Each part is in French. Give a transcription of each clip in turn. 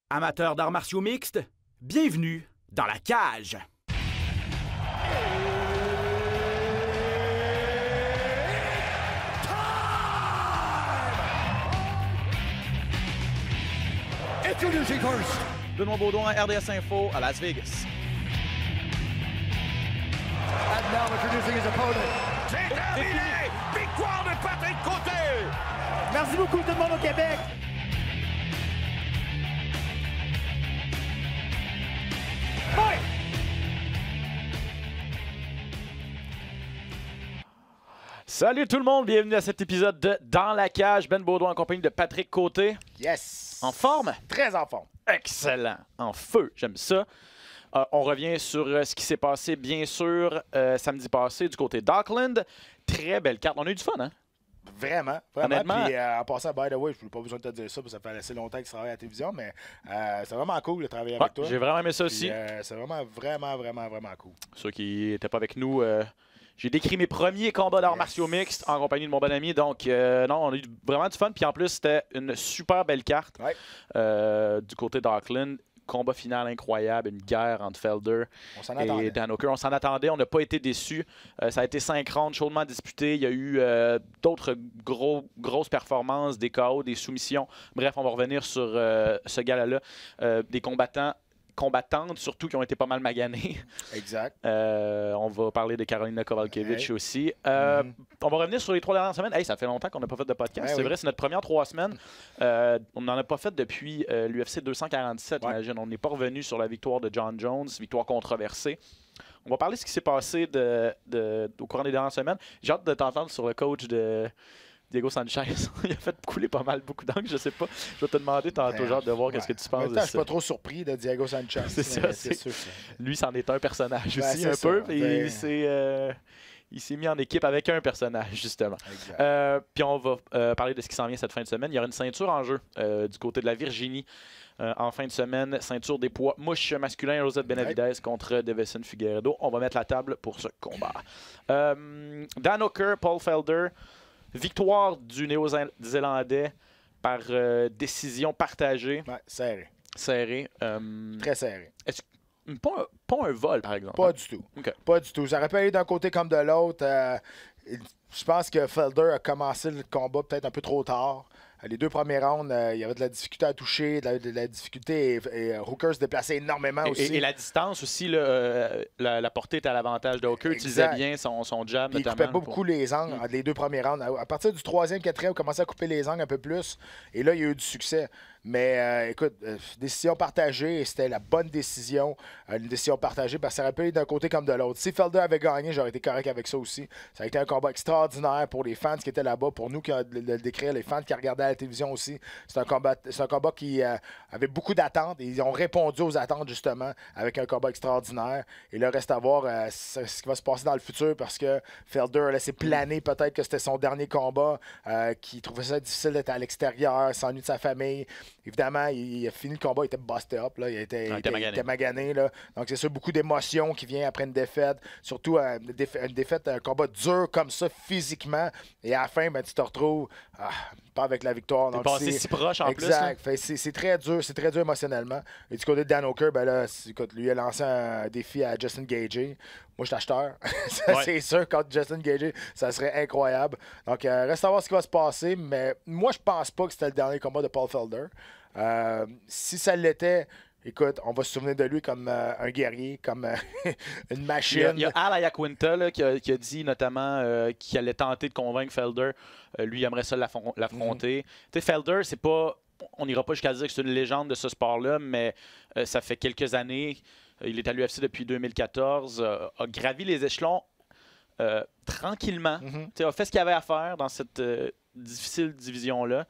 Amateurs d'arts martiaux mixtes, bienvenue dans la cage. Introducing first, Benoît Baudouin, RDS Info à Las Vegas. and now introducing his opponent. C'est terminé! Victoire de Patrick Côté! Merci beaucoup tout le monde au Québec. Fight! Salut tout le monde, bienvenue à cet épisode de Dans la cage. Ben Baudouin en compagnie de Patrick Côté. Yes! En forme? Très en forme. Excellent. En feu, j'aime ça. On revient sur ce qui s'est passé, bien sûr, samedi passé du côté d'Auckland. Très belle carte. On a eu du fun, hein? Vraiment. Honnêtement. Puis en passant, by the way, je n'ai pas besoin de te dire ça parce que ça fait assez longtemps que je travaille à la télévision, mais c'est vraiment cool de travailler avec toi. J'ai vraiment aimé ça Puis, aussi. c'est vraiment cool. Ceux qui n'étaient pas avec nous, j'ai décrit mes premiers combats d'arts martiaux mixtes en compagnie de mon bon ami. Donc, non, on a eu vraiment du fun. Puis en plus, c'était une super belle carte du côté d'Auckland. Combat final incroyable, une guerre entre Felder et Dan Hooker. On s'en attendait, on n'a pas été déçus. Ça a été 5 rounds chaudement disputés. Il y a eu d'autres grosses performances, des KO, des soumissions. Bref, on va revenir sur ce gala-là. Des combattantes, surtout, qui ont été pas mal maganées. Exact. On va parler de Karolina Kowalkiewicz aussi. On va revenir sur les 3 dernières semaines. Hey, ça fait longtemps qu'on n'a pas fait de podcast. C'est vrai, c'est notre première 3 semaines. On n'en a pas fait depuis l'UFC 247, j'imagine. On n'est pas revenu sur la victoire de John Jones, victoire controversée. On va parler de ce qui s'est passé au courant des dernières semaines. J'ai hâte de t'entendre sur le coach de Diego Sanchez. Il a fait couler beaucoup d'angles, je sais pas. Je vais te demander tantôt, genre, de voir qu'est-ce que tu penses de ça. Je suis pas trop surpris de Diego Sanchez. C'est ça, sûr. Lui, c'en est un personnage aussi, un ça. peu. Et il s'est mis en équipe avec un personnage, justement. Puis on va parler de ce qui s'en vient cette fin de semaine. Il y aura une ceinture en jeu du côté de la Virginie. En fin de semaine, ceinture des poids mouche masculin, José Benavidez contre Davison Figueiredo. On va mettre la table pour ce combat. Dan Hooker, Paul Felder. Victoire du Néo-Zélandais par décision partagée. Ouais, serré. Serré. Très serré. Pas un vol, par exemple. Pas du tout. Okay. Pas du tout. Ça aurait pu aller d'un côté comme de l'autre. Je pense que Felder a commencé le combat peut-être un peu trop tard. Les 2 premiers rounds, il y avait de la difficulté à toucher, de la difficulté, et Hooker se déplaçait énormément aussi. Et la distance aussi, la portée était à l'avantage de Hooker. Utilisait bien son jab, puis notamment. Il coupait pas beaucoup les angles les 2 premiers rounds. À partir du 3e, 4e, il commençait à couper les angles un peu plus. Et là, il y a eu du succès. Mais écoute, décision partagée, et c'était la bonne décision. Une décision partagée, parce que ça aurait pu aller d'un côté comme de l'autre. Si Felder avait gagné, j'aurais été correct avec ça aussi. Ça a été un combat extraordinaire pour les fans qui étaient là-bas, pour nous qui le décrire, les fans qui regardaient à la télévision aussi. C'est un combat qui avait beaucoup d'attentes, et ils ont répondu aux attentes, justement, avec un combat extraordinaire. Et là, reste à voir ce qui va se passer dans le futur, parce que Felder a laissé planer peut-être que c'était son dernier combat, qu'il trouvait ça difficile d'être à l'extérieur, s'ennuie de sa famille. Évidemment, il a fini le combat, il était busted up, là. Il était magané. Là. Donc, c'est sûr, beaucoup d'émotions qui viennent après une défaite. Surtout une défaite, un combat dur comme ça, physiquement. Et à la fin, ben, tu te retrouves pas avec la victoire. T'es passé si proche en plus. Exact. C'est très dur émotionnellement. Et du côté de Dan Hooker, ben là, écoute, lui a lancé un défi à Justin Gaethje. Moi, je suis acheteur. C'est sûr, contre Justin Gaethje, ça serait incroyable. Donc, reste à voir ce qui va se passer. Mais moi, je pense pas que c'était le dernier combat de Paul Felder. Si ça l'était, écoute, on va se souvenir de lui comme un guerrier, comme une machine. Il y a Al Ayaquinta qui a dit notamment qu'il allait tenter de convaincre Felder. Lui, il aimerait ça l'affronter. Tu sais, Felder, c'est pas... On n'ira pas jusqu'à dire que c'est une légende de ce sport-là, mais ça fait quelques années. Il est à l'UFC depuis 2014. A gravi les échelons tranquillement. A fait ce qu'il avait à faire dans cette difficile division-là.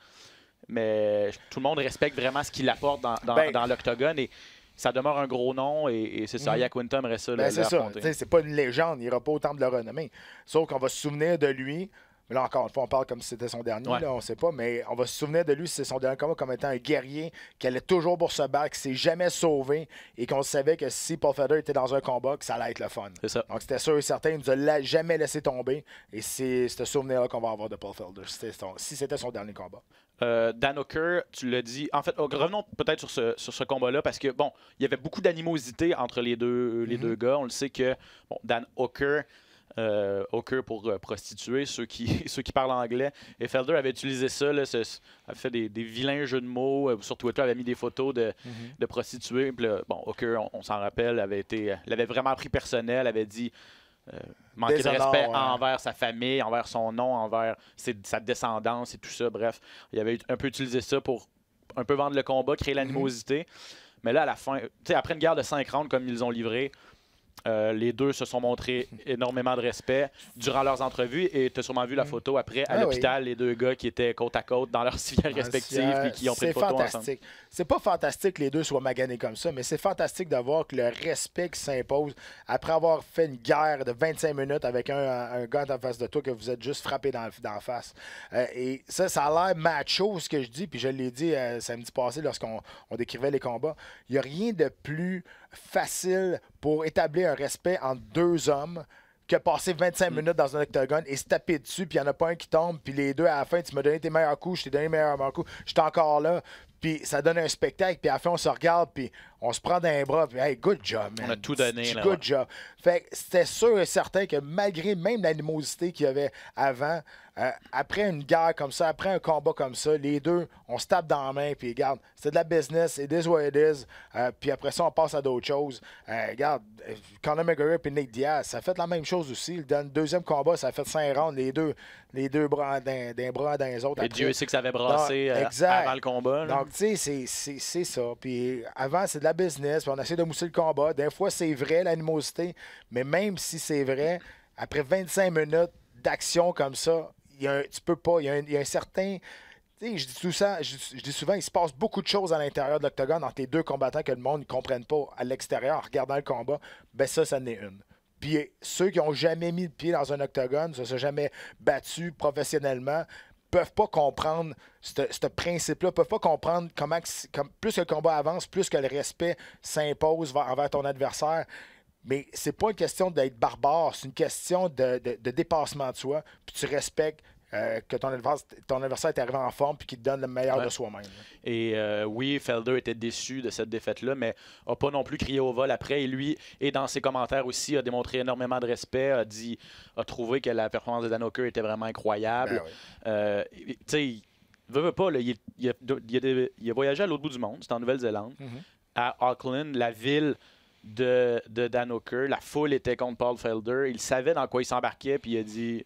Mais tout le monde respecte vraiment ce qu'il apporte dans l'octogone. Et ça demeure un gros nom. Et c'est ça, Ayaquinta aimerait ça l'affronter. C'est ça. C'est pas une légende. Il n'ira pas au temple de la renommée. Sauf qu'on va se souvenir de lui Mais là, encore une fois, on parle comme si c'était son dernier, Ouais. là, on ne sait pas, mais on va se souvenir de lui si c'est son dernier combat comme étant un guerrier qui allait toujours pour se battre, qui s'est jamais sauvé et qu'on savait que si Paul Felder était dans un combat, que ça allait être le fun. C'est ça. Donc, c'était sûr et certain, il nous a jamais laissé tomber et c'est ce souvenir-là qu'on va avoir de Paul Felder, si c'était son dernier combat. Dan Hooker, tu l'as dit. En fait, revenons peut-être sur ce combat-là parce que, bon, il y avait beaucoup d'animosité entre les deux gars. On le sait que, bon, Dan Hooker, Hooker pour prostituer, ceux qui parlent anglais, et Felder avait utilisé ça, là, avait fait des vilains jeux de mots. Sur Twitter, avait mis des photos de prostituées. Puis là, bon, Hooker, on s'en rappelle, l'avait vraiment pris personnel, avait dit. Manquer de respect envers sa famille, envers son nom, envers sa descendance et tout ça. Bref, il avait un peu utilisé ça pour un peu vendre le combat, créer l'animosité. Mais là, à la fin, après une guerre de 5 rounds comme ils ont livré, les deux se sont montrés énormément de respect durant leurs entrevues et tu as sûrement vu la photo après à l'hôpital, les deux gars qui étaient côte à côte dans leurs civières respectives et qui ont pris une photo ensemble. C'est pas fantastique que les deux soient maganés comme ça, mais c'est fantastique de voir que le respect qui s'impose après avoir fait une guerre de 25 minutes avec un gars en face de toi que vous êtes juste frappé dans la face. Et ça a l'air macho ce que je dis, puis je l'ai dit samedi passé lorsqu'on décrivait les combats. Il n'y a rien de plus facile pour établir un respect entre deux hommes que passer 25 minutes dans un octogone et se taper dessus, puis il n'y en a pas un qui tombe, puis les deux, à la fin, tu m'as donné tes meilleurs coups, je t'ai donné les meilleurs coups, j'étais encore là, puis ça donne un spectacle, puis à la fin, on se regarde, puis on se prend dans les bras, puis hey, good job, man. On a tout donné, là. Good job. Fait que c'était sûr et certain que malgré même l'animosité qu'il y avait avant, après une guerre comme ça, après un combat comme ça, les deux, on se tape dans la main, puis regarde, c'est de la business, it is what it is, puis après ça, on passe à d'autres choses. Regarde, Conor McGregor et Nate Diaz, ça a fait la même chose aussi. Dans le deuxième combat, ça a fait 5 rounds, les deux bras d'un bras dans les autres. Et après. Dieu sait que ça avait brassé avant le combat. Là. Donc, tu sais, c'est ça. Puis avant, c'est de la business, puis on essaie de mousser le combat. Des fois, c'est vrai, l'animosité, mais même si c'est vrai, après 25 minutes d'action comme ça, tu peux pas. Il y a un certain. Je dis souvent, il se passe beaucoup de choses à l'intérieur de l'octogone entre les deux combattants que le monde ne comprenne pas à l'extérieur en regardant le combat. Ben ça en est une. Puis ceux qui n'ont jamais mis le pied dans un octogone, ne se sont jamais battus professionnellement, peuvent pas comprendre ce principe-là, peuvent pas comprendre comment plus que le combat avance, plus que le respect s'impose envers ton adversaire. Mais c'est pas une question d'être barbare, c'est une question de dépassement de soi, puis tu respectes que ton adversaire est arrivé en forme puis qu'il te donne le meilleur de soi-même. Et oui, Felder était déçu de cette défaite-là, mais n'a pas non plus crié au vol après. Et lui, et dans ses commentaires aussi, a démontré énormément de respect, a trouvé que la performance de Dan Hooker était vraiment incroyable. Ben oui. Tu sais, il veut pas, là, il a voyagé à l'autre bout du monde, c'était en Nouvelle-Zélande, à Auckland, la ville de Dan Hooker. La foule était contre Paul Felder. Il savait dans quoi il s'embarquait, puis il a dit...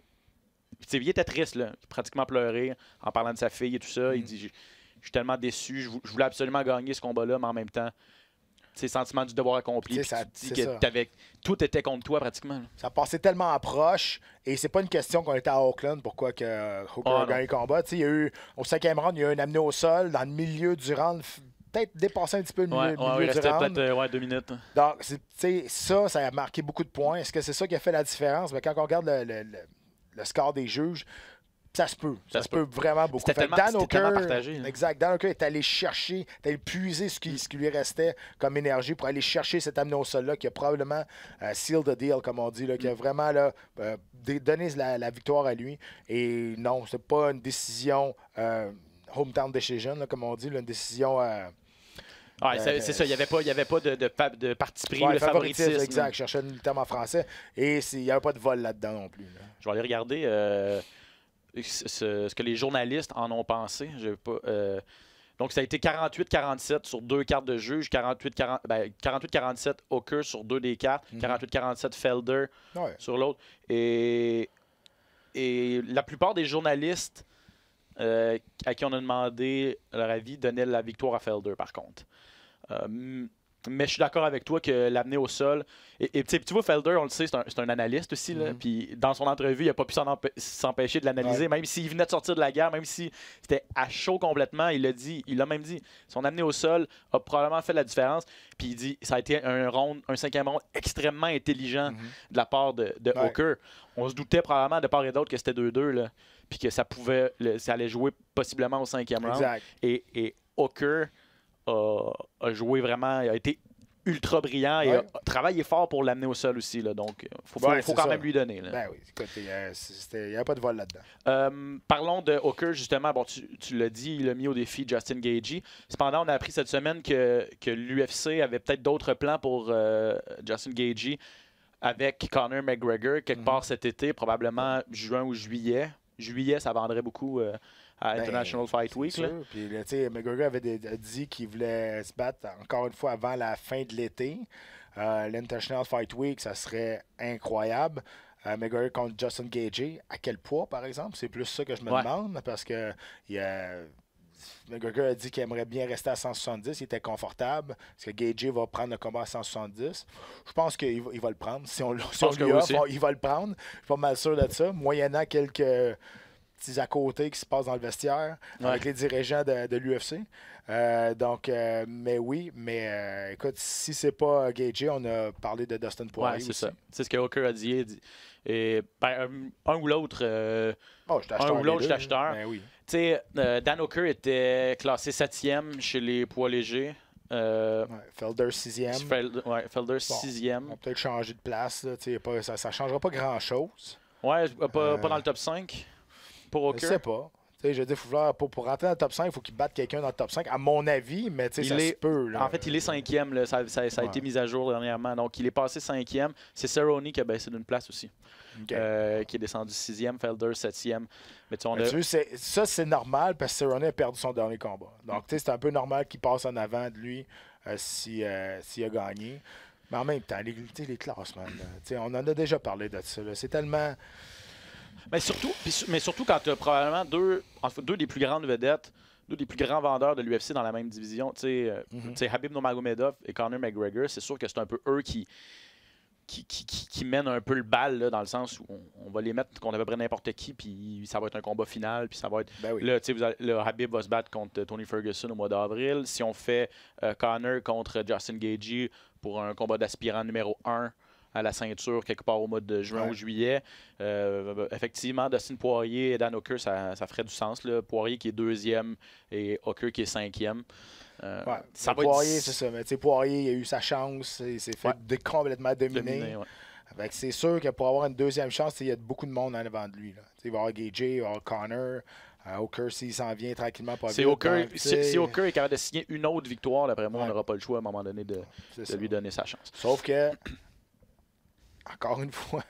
il était triste, là, pratiquement pleuré en parlant de sa fille et tout ça. Il dit je suis tellement déçu, je voulais absolument gagner ce combat-là, mais en même temps, c'est le sentiment du devoir accompli. Tout était contre toi pratiquement. Là. Ça passait tellement proche et c'est pas une question qu'on était à Auckland pourquoi que Hooker a gagné le combat. Il y a eu, au 5e round, il y a eu un amené au sol dans le milieu du round. Peut-être dépassé un petit peu le milieu il du restait round. peut-être 2 minutes. Donc, ça a marqué beaucoup de points. Est-ce que c'est ça qui a fait la différence? Mais quand on regarde le score des juges, ça se peut. Ça se peut vraiment beaucoup. C'était tellement partagé. Hein. Exact. Dan Hooker est allé chercher, est allé puiser ce qui lui restait comme énergie pour aller chercher cet amené au sol-là qui a probablement seal the deal, comme on dit, là, qui a vraiment donné la victoire à lui. Et non, c'est pas une décision hometown decision, là, comme on dit, là, une décision... c'est ça, il n'y avait pas de parti pris ou de favoritisme. Exact, je cherchais le terme en français. Et il n'y avait pas de vol là-dedans non plus. Là. Je vais aller regarder ce que les journalistes en ont pensé. Donc, ça a été 48-47 sur 2 cartes de juge, 48-47 Hooker sur 2 des cartes, 48-47 Felder sur l'autre. Et la plupart des journalistes à qui on a demandé leur avis donnaient la victoire à Felder, par contre. Mais je suis d'accord avec toi que l'amener au sol. Et tu vois, Felder, on le sait, c'est un analyste aussi. Là, puis dans son entrevue, il n'a pas pu s'empêcher de l'analyser. Même s'il venait de sortir de la guerre, même si c'était à chaud complètement, il l'a même dit. Son amené au sol a probablement fait la différence. Puis il dit ça a été un cinquième round extrêmement intelligent de la part de Hooker. On se doutait probablement de part et d'autre que c'était 2-2. Là, puis que ça allait jouer possiblement au cinquième round. Et Hooker a joué vraiment, a été ultra brillant et a travaillé fort pour l'amener au sol aussi. Là, donc, il faut quand même lui donner. Là. Ben oui, écoute, il n'y a pas de vol là-dedans. Parlons de Hooker, justement. Bon, tu l'as dit, il a mis au défi Justin Gaethje. Cependant, on a appris cette semaine que l'UFC avait peut-être d'autres plans pour Justin Gaethje avec Conor McGregor quelque part cet été, probablement juin ou juillet. Juillet, ça vendrait beaucoup à International Fight Week. Là. Puis, tu sais, McGregor avait dit qu'il voulait se battre encore une fois avant la fin de l'été. L'International Fight Week, ça serait incroyable. McGregor contre Justin Gaethje, à quel poids, par exemple? C'est plus ça que je me demande, parce que McGregor a dit qu'il aimerait bien rester à 170, il était confortable. Est-ce que Gaethje va prendre le combat à 170? Je pense qu'il va le prendre. Si on lui offre, il va le prendre. Je suis pas mal sûr de ça. Moyennant quelques petits à côté qui se passent dans le vestiaire avec les dirigeants de l'UFC. Mais oui, écoute, si c'est pas Gaethje, on a parlé de Dustin Poirier aussi. C'est ça. C'est ce que Hooker a dit. Et, un ou l'autre, je suis acheteur. Ben oui. Tu sais, Dan Hooker était classé 7e chez les poids légers. Felder 6e. Felder 6e. On va peut-être changer de place. Là, ça ne changera pas grand-chose. Ouais, pas dans le top 5 pour Hooker. Je sais pas. Je veux dire, pour rentrer dans le top 5, il faut qu'il batte quelqu'un dans le top 5, à mon avis, mais ça se peut. Là. En fait, il est 5e. Là, ça a été mis à jour dernièrement. Donc, il est passé 5e. C'est Cerrone qui a baissé d'une place aussi. Qui est descendu 6e, Felder 7e. Mais ça, c'est normal parce que Cerrone a perdu son dernier combat. Donc, c'est un peu normal qu'il passe en avant de lui s'il a gagné. Mais en même temps, les classements, on en a déjà parlé de ça. C'est tellement... Mais surtout quand tu as probablement deux des plus grandes vedettes, deux des plus grands vendeurs de l'UFC dans la même division. Khabib Nurmagomedov et Conor McGregor, c'est sûr que c'est un peu eux qui mènent un peu le bal là, dans le sens où on va les mettre contre à peu près n'importe qui, puis ça va être un combat final, puis ça va être... Là, Khabib va se battre contre Tony Ferguson au mois d'avril. Si on fait Conor contre Justin Gaethje pour un combat d'aspirant numéro 1 à la ceinture quelque part au mois de juin ou juillet. Effectivement, Dustin Poirier et Dan Hooker, ça ferait du sens. Là. Poirier qui est 2e et Hooker qui est 5e. Poirier, c'est ça. Mais Poirier, il a eu sa chance. Il s'est fait complètement dominer. C'est sûr que pour avoir une deuxième chance, il y a beaucoup de monde en avant de lui. Là. Il va y avoir Gaethje, il va y avoir Conor. Hooker, s'il s'en vient tranquillement pas vite. Si Hooker est capable de signer une autre victoire, d'après moi, on n'aura pas le choix à un moment donné de lui donner sa chance. Sauf que encore une fois,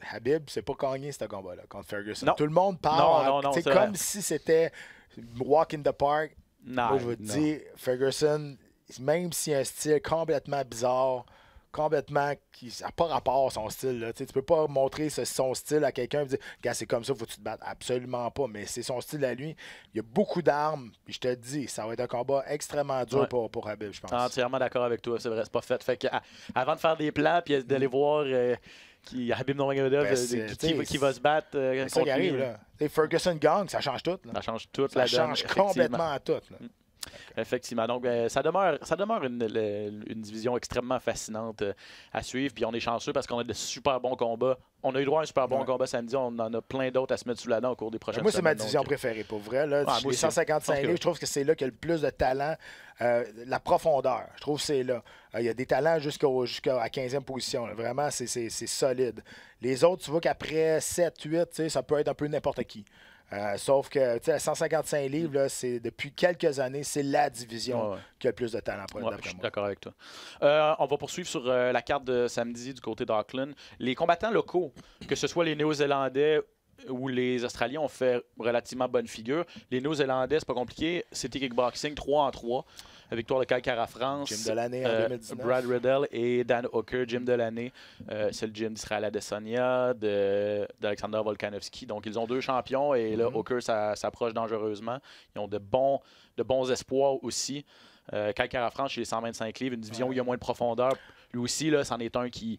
Khabib, c'est pas gagné ce combat-là contre Ferguson. Non. Tout le monde parle. C'est comme vrai. si c'était walk in the park. Moi, je vous dis, Ferguson, même s'il a un style complètement bizarre, complètement qui n'a pas rapport à son style. Là. Tu peux pas montrer son style à quelqu'un et dire gars, c'est comme ça, faut que tu te battes. Absolument pas, mais c'est son style à lui. Il y a beaucoup d'armes, puis je te dis, ça va être un combat extrêmement dur pour Khabib, je pense. Entièrement d'accord avec toi, c'est vrai, c'est pas fait. Fait que, avant de faire des plans puis d'aller voir Khabib Nurmagomedov qui va se battre c'est ça qui arrive, là. Ferguson gang, ça change tout. Là. Ça change tout. Ça change complètement tout. Là. Effectivement. Donc, ça demeure une division extrêmement fascinante à suivre. Puis on est chanceux parce qu'on a de super bons combats. On a eu droit à un super bon combat samedi. On en a plein d'autres à se mettre sous la dent au cours des prochaines semaines. Moi, c'est ma division préférée, pour vrai. Là, les 155 livres, je trouve que c'est là qu'il y a le plus de talent. La profondeur, je trouve que c'est là. Il y a des talents jusqu'à la 15e position. Là. Vraiment, c'est solide. Les autres, tu vois qu'après 7, 8, ça peut être un peu n'importe qui. Sauf que, tu sais, à 155 livres, là, depuis quelques années, c'est la division qui a le plus de talent. Je suis d'accord avec toi. On va poursuivre sur la carte de samedi du côté d'Auckland. Les combattants locaux, que ce soit les Néo-Zélandais où les Australiens ont fait relativement bonne figure. Les Néo-Zélandais, c'est pas compliqué. C'était kickboxing 3-3. Victoire de Kai Kara-France. Gym de l'année en 2019. Brad Riddell et Dan Hooker, Gym de l'année. C'est le gym d'Israël Adesanya, d'Alexander Volkanovski. Donc, ils ont 2 champions et là, Hooker s'approche dangereusement. Ils ont de bons espoirs aussi. Kai Kara-France, chez les 125 livres, une division où il y a moins de profondeur. Lui aussi, là, c'en est un qui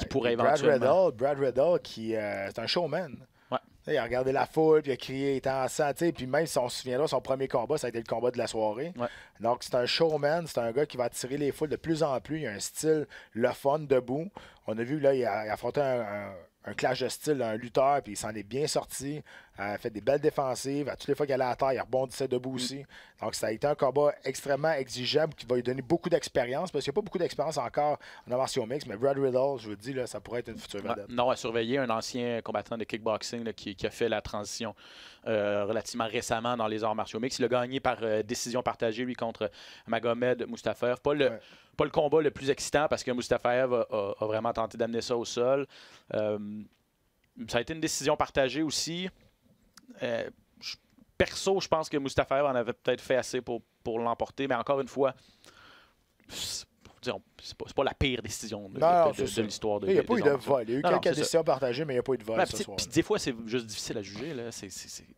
pourrait éventuellement... Brad Riddell, qui c'est un showman. Ouais. Il a regardé la foule, puis il a crié, il était en sang. Puis même si on se souvient là, son premier combat, ça a été le combat de la soirée. Ouais. Donc, c'est un showman, c'est un gars qui va attirer les foules de plus en plus. Il a un style, le fun, debout. On a vu, là, il a affronté un clash de style, un lutteur, puis il s'en est bien sorti. A fait des belles défensives. À toutes les fois qu'il allait à la terre, il rebondissait debout aussi. Donc, ça a été un combat extrêmement exigeable qui va lui donner beaucoup d'expérience, parce qu'il n'y a pas beaucoup d'expérience encore en martiaux mix, mais Brad Riddell, je vous dis, là, ça pourrait être une future vedette. Non, à surveiller, un ancien combattant de kickboxing là, qui a fait la transition relativement récemment dans les arts martiaux mix. Il a gagné par décision partagée, lui, contre Magomed Mustafaev. Pas le combat le plus excitant, parce que Mustafaev a vraiment tenté d'amener ça au sol. Ça a été une décision partagée aussi. Perso, je pense que Mustafaev en avait peut-être fait assez pour l'emporter, mais encore une fois, c'est pas la pire décision de l'histoire de Il n'y a pas eu de vol. Il y a eu quelques décisions ça. partagées, mais il n'y a pas eu de vol ce soir. Puis des fois, c'est juste difficile à juger. Là.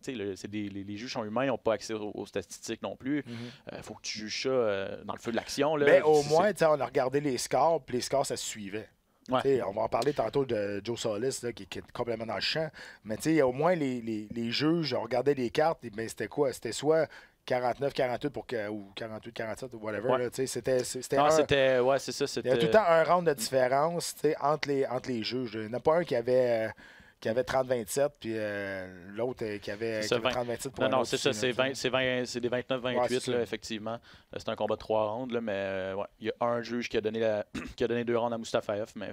Les juges sont humains, ils n'ont pas accès aux statistiques non plus. Il faut que tu juges ça dans le feu de l'action. Mais au moins, on a regardé les scores, puis les scores, ça se suivait. Ouais. On va en parler tantôt de Joe Solis, là, qui est complètement dans le champ. Mais au moins, les juges, on regardait les cartes, mais c'était quoi? C'était soit 49-48 ou 48-47 ou whatever. Ouais. Là, c'était c'est ça. Il y a tout le temps un round de différence entre les juges. Il n'y en a pas un qui avait 30-27, puis l'autre qui avait 30-27 pour Non, c'est ça, c'est des 29-28, ouais, effectivement. C'est un combat de 3 rounds, là, mais il y a un juge qui a donné 2 rounds à Mustafaev, mais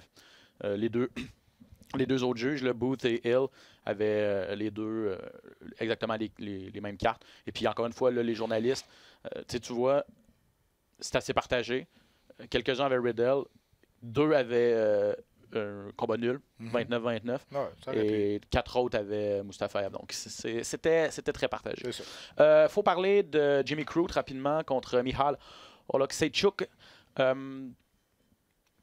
les deux autres juges, là, Booth et Hill, avaient les deux exactement les mêmes cartes. Et puis, encore une fois, là, les journalistes, tu vois, c'est assez partagé. Quelques-uns avaient Riddell, 2 avaient... un combat nul, 29-29. Et 4 autres avaient Mustafaev. Donc, c'était très partagé. Il faut parler de Jimmy Crute rapidement contre Michal Oleksiejczuk.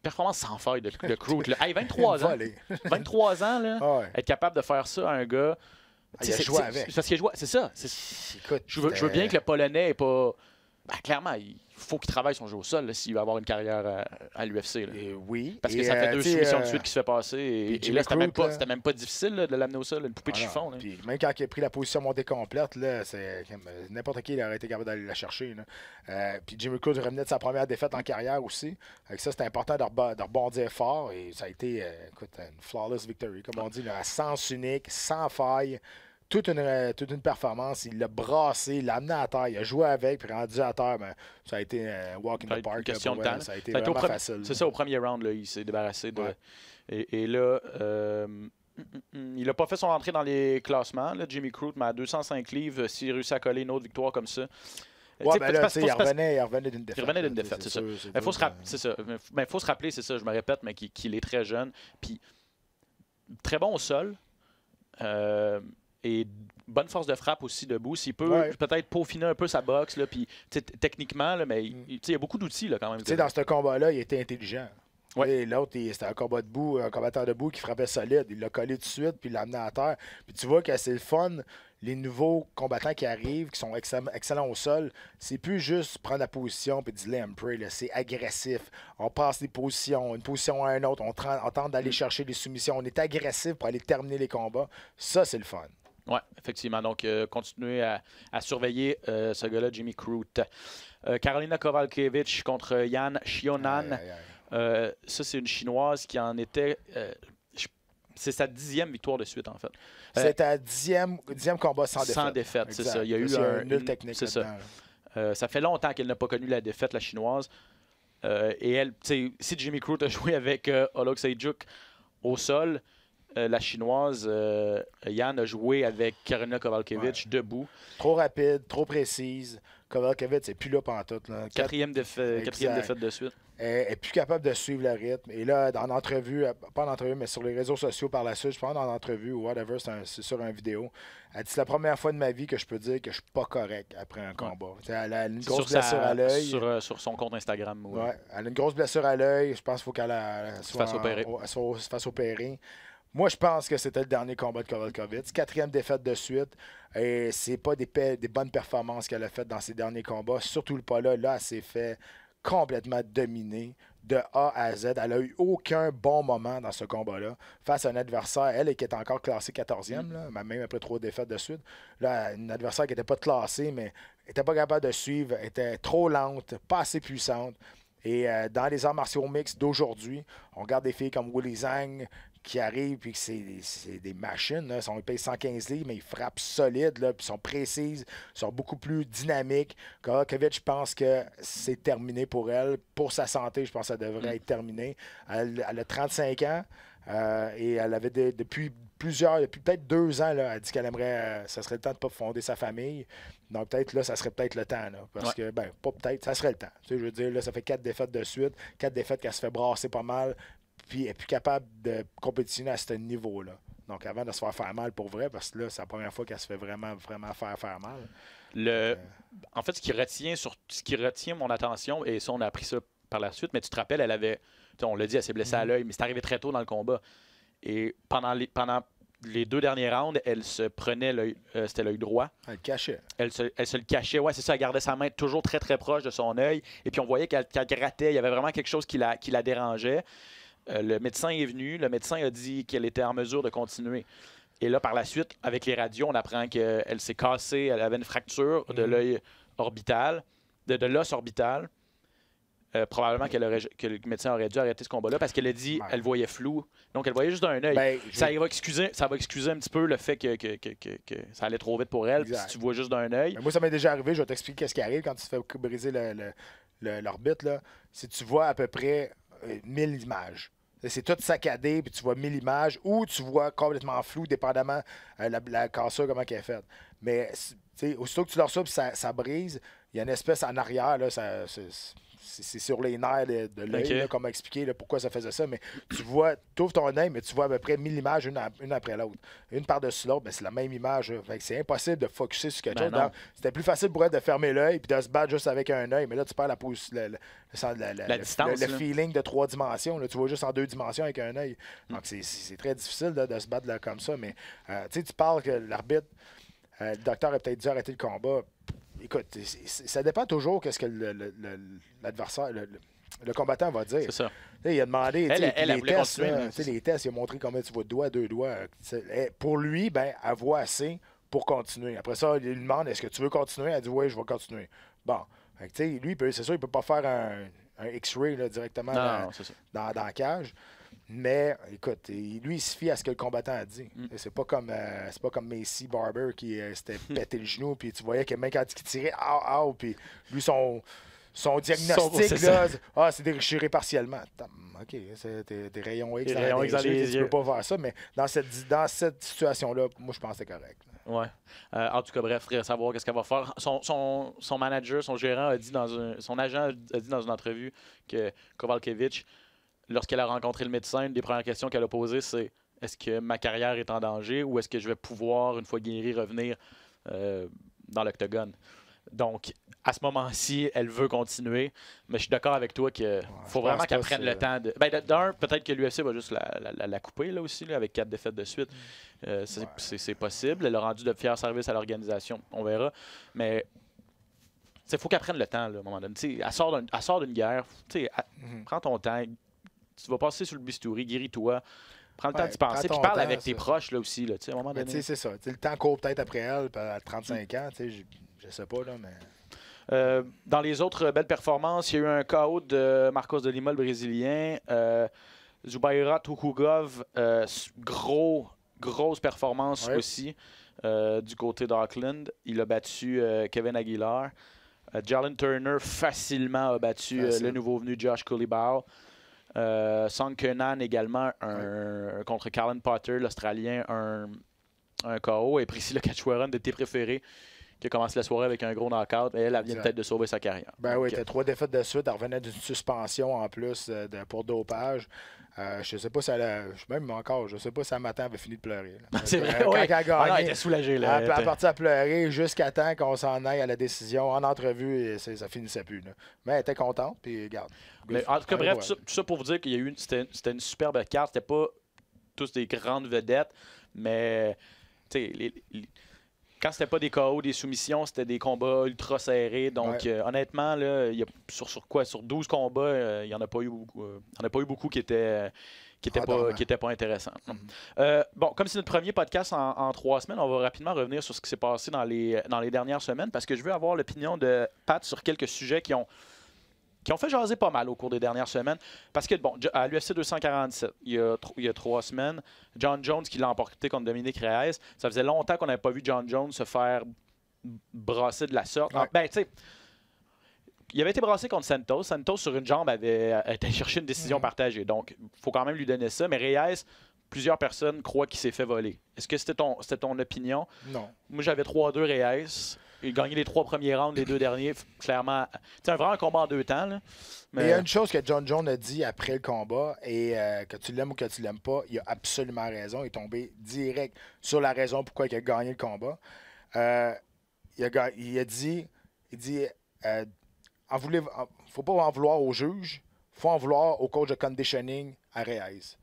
Performance sans faille de Crute. Hey, 23 ans. 23 ans, là, être capable de faire ça à un gars. Il a joué avec. Parce qu'il a joué. C'est ça. Écoute, je veux bien que le Polonais n'est pas. Clairement, il faut qu'il travaille son jeu au sol s'il veut avoir une carrière à l'UFC. Oui. Parce que ça fait 2 soumissions de suite qui se fait passer. Et là, c'était même pas difficile de l'amener au sol, une poupée de chiffon. Puis même quand il a pris la position montée complète, n'importe qui aurait été capable d'aller la chercher. Puis Jimmy Crute revenait de sa première défaite en carrière aussi. Avec ça, c'était important de rebondir fort. Et ça a été une flawless victory, comme on dit, à sens unique, sans faille. Toute une performance. Il l'a brassé, il l'a amené à terre, il a joué avec, puis rendu à terre. Ben, ça a été un walk in the park. Question de temps. Ça a été vraiment facile. C'est ça, au premier round, là, il s'est débarrassé de. Ouais. Et là, il n'a pas fait son entrée dans les classements, là, Jimmy Crute, mais à 205 livres, s'il réussit à coller une autre victoire comme ça. Ouais, ben là, il revenait d'une défaite. Il revenait d'une défaite, c'est ça. Il faut se rappeler, c'est ça, je me répète, mais qu'il est très jeune. Puis, très bon au sol. Et bonne force de frappe aussi debout. S'il peut peut-être peaufiner un peu sa boxe, là, puis techniquement, là, mais il y a beaucoup d'outils là, quand même. Dans ce combat-là, il était intelligent. Ouais. L'autre, c'était un combattant debout qui frappait solide. Il l'a collé tout de suite, puis il l'a amené à terre. Puis tu vois que c'est le fun. Les nouveaux combattants qui arrivent, qui sont excellents au sol, c'est plus juste prendre la position et dire lay and pray. C'est agressif. On passe des positions, une position à une autre. On tente d'aller chercher des soumissions. On est agressif pour aller terminer les combats. Ça, c'est le fun. Oui, effectivement. Donc, continuez à surveiller ce gars-là, Jimmy Crute. Karolina Kowalkiewicz contre Yan Xiaonan. Ça, c'est une Chinoise qui en était... c'est sa 10e victoire de suite, en fait. C'est ta 10e combat sans défaite. Sans défaite, c'est ça. Il y a eu un nul technique. C'est ça. Ça fait longtemps qu'elle n'a pas connu la défaite, la Chinoise. Et elle, si Jimmy Crute a joué avec Oleksiejczuk au sol... la Chinoise, Yan a joué avec Karolina Kowalkiewicz debout. Trop rapide, trop précise. Kovalkiewicz, c'est plus là pantoute. Là. Quatrième défaite de suite. Elle est plus capable de suivre le rythme. Et là, dans l'entrevue, pas en entrevue, mais sur les réseaux sociaux par la suite, je pense dans l'entrevue ou whatever, c'est sur une vidéo. Elle dit c'est la première fois de ma vie que je peux dire que je suis pas correct après un combat. Elle a une grosse blessure à l'œil. Sur son compte Instagram. Ouais, elle a une grosse blessure à l'œil. Je pense qu'il faut qu'elle se fasse opérer. Moi, je pense que c'était le dernier combat de Kovalkiewicz. 4e défaite de suite. Et c'est pas des bonnes performances qu'elle a faites dans ses derniers combats. Surtout le pas là. Là, elle s'est fait complètement dominée de A à Z. Elle n'a eu aucun bon moment dans ce combat-là face à un adversaire, elle qui est encore classée 14e, là, même après 3 défaites de suite. Là, un adversaire qui n'était pas classé, mais n'était pas capable de suivre, était trop lente, pas assez puissante. Et dans les arts martiaux mixtes d'aujourd'hui, on regarde des filles comme Willy Zhang qui arrivent, puis c'est des machines. Là. Ils payent 115 livres, mais ils frappent solide, là, puis sont précises, sont beaucoup plus dynamiques. Kovalkiewicz, je pense que c'est terminé pour elle. Pour sa santé, je pense que ça devrait être terminé. Elle a 35 ans et elle avait depuis peut-être 2 ans, là, elle dit qu'elle aimerait, ça serait le temps de fonder sa famille. Donc peut-être là, ça serait peut-être le temps. Là, parce que, pas peut-être, ça serait le temps. Tu sais, je veux dire, là, ça fait 4 défaites de suite, 4 défaites qu'elle se fait brasser pas mal, puis elle est plus capable de compétitionner à ce niveau-là. Donc avant de se faire mal pour vrai, parce que là, c'est la première fois qu'elle se fait vraiment faire mal. En fait, ce qui retient mon attention, et ça, on a appris ça par la suite, mais tu te rappelles, on l'a dit, elle s'est blessée à l'œil, mais c'est arrivé très tôt dans le combat. Et pendant les 2 derniers rounds, elle se prenait c'était l'œil droit. Elle le cachait. Elle se le cachait, ouais, c'est ça. Elle gardait sa main toujours très, très proche de son œil. Et puis on voyait qu'elle grattait. Il y avait vraiment quelque chose qui la dérangeait. Le médecin est venu. Le médecin a dit qu'elle était en mesure de continuer. Et là, par la suite, avec les radios, on apprend qu'elle s'est cassée. Elle avait une fracture de l'œil orbital, de l'os orbital. Probablement que le médecin aurait dû arrêter ce combat-là parce qu'elle a dit qu'elle voyait flou. Donc, elle voyait juste d'un œil. Ça va excuser un petit peu le fait que ça allait trop vite pour elle. Puis si tu vois juste d'un œil. Moi, ça m'est déjà arrivé. Je vais t'expliquer ce qui arrive quand tu te fais briser l'orbite. Si tu vois à peu près 1000 images. C'est tout saccadé, puis tu vois 1000 images, ou tu vois complètement flou, dépendamment la cassure, comment elle est faite. Mais aussitôt que tu leur puis ça brise, il y a une espèce en arrière, là, c'est sur les nerfs de l'œil, comme expliquer pourquoi ça faisait ça. Mais tu ouvres ton œil, mais tu vois à peu près 1000 images, une après l'autre. Une par-dessus l'autre, c'est la même image. C'est impossible de focusser sur quelque chose. C'était plus facile pour elle de fermer l'œil et de se battre juste avec un œil. Mais là, tu perds la distance, le feeling de 3 dimensions. Là, tu vois juste en 2 dimensions avec un œil. Donc, c'est très difficile de se battre là, comme ça. Mais tu parles que l'arbitre, le docteur a peut-être dû arrêter le combat. Écoute, ça dépend toujours de ce que l'adversaire, le combattant va dire. C'est ça. Il a demandé les tests, les tests, il a montré combien tu vois de doigts, 2 doigts. Pour lui, elle voit assez pour continuer. Après ça, il lui demande est-ce que tu veux continuer? Elle dit oui, je vais continuer. Bon. Lui, c'est sûr, il ne peut pas faire un X-ray directement dans la cage. Mais, écoute, lui, il se fie à ce que le combattant a dit. C'est pas comme Macy Barber qui s'était pété le genou, puis tu voyais que même quand il tirait, puis lui, son diagnostic, là, c'est déchiré partiellement. OK, c'est des rayons X dans les yeux, tu peux pas faire ça, mais dans cette situation-là, moi, je pense que c'est correct. Oui. En tout cas, bref, il faudrait savoir qu'est-ce qu'elle va faire. Son manager, son gérant, son agent a dit dans une entrevue que Kovalkiewicz, lorsqu'elle a rencontré le médecin, une des premières questions qu'elle a posées, c'est est-ce que ma carrière est en danger ou est-ce que je vais pouvoir, une fois guérie, revenir dans l'octogone? Donc, à ce moment-ci, elle veut continuer, mais je suis d'accord avec toi qu'il faut vraiment qu'elle prenne le temps de... D'un, peut-être que l'UFC va juste la couper là aussi, là, avec 4 défaites de suite. C'est possible. Elle a rendu de fiers services à l'organisation. On verra. Mais il faut qu'elle prenne le temps là, à un moment donné. Elle sort d'une guerre. Prends ton temps. Tu vas passer sur le bistouri, guéris-toi. Prends le temps d'y penser. Puis parle avec tes proches là, aussi. Là, à un moment donné. C'est ça. Le temps court peut-être après elle, à 35 ans. Je sais pas, là, mais... dans les autres belles performances, il y a eu un KO de Marcos de Lima, le Brésilien. Zubaira Tukhugov, grosse performance aussi du côté d'Auckland. Il a battu Kevin Aguilar. Jalen Turner facilement a battu le nouveau venu Josh Culibao. Song Kenan également contre Callan Potter, l'Australien, un KO. Et Priscilla Cachoeira, de tes préférés, qui a commencé la soirée avec un gros knockout. Et elle vient peut-être de sauver sa carrière. Ben oui, t'as 3 défaites de suite. Elle revenait d'une suspension en plus pour dopage. Je sais pas si même encore, je sais pas si un matin elle avait fini de pleurer. C'est vrai, quand oui. elle a gagné, Elle était soulagée. Là. elle est partie à pleurer jusqu'à temps qu'on s'en aille à la décision en entrevue et ça finissait plus. Là. Mais elle était contente, puis regarde. Mais en tout cas, bref, tout ça pour vous dire qu'il y a eu c'était une superbe carte. C'était pas tous des grandes vedettes, mais quand c'était pas des KO, des soumissions, c'était des combats ultra serrés. Donc, honnêtement, là, sur 12 combats, il n'y en a pas eu beaucoup qui étaient pas intéressants. Bon, comme c'est notre premier podcast en 3 semaines, on va rapidement revenir sur ce qui s'est passé dans les dernières semaines parce que je veux avoir l'opinion de Pat sur quelques sujets qui ont fait jaser pas mal au cours des dernières semaines. Parce que, bon, à l'UFC 247, il y a 3 semaines, John Jones qui l'a emporté contre Dominique Reyes, ça faisait longtemps qu'on n'avait pas vu John Jones se faire brasser de la sorte. Ouais. Ben, tu sais, il avait été brassé contre Santos. Santos, sur une jambe, avait été chercher une décision partagée. Donc, il faut quand même lui donner ça. Mais Reyes, plusieurs personnes croient qu'il s'est fait voler. Est-ce que c'était ton opinion? Non. Moi, j'avais 3-2 Reyes. Il a gagné les 3 premiers rounds, les 2 derniers, clairement. C'est vraiment un combat en 2 temps. Là. Mais il y a une chose que John Jones a dit après le combat, et que tu l'aimes ou que tu l'aimes pas, il a absolument raison. Il est tombé direct sur la raison pourquoi il a gagné le combat. Il a dit, faut pas en vouloir au juge, faut en vouloir au coach de conditioning à Reyes.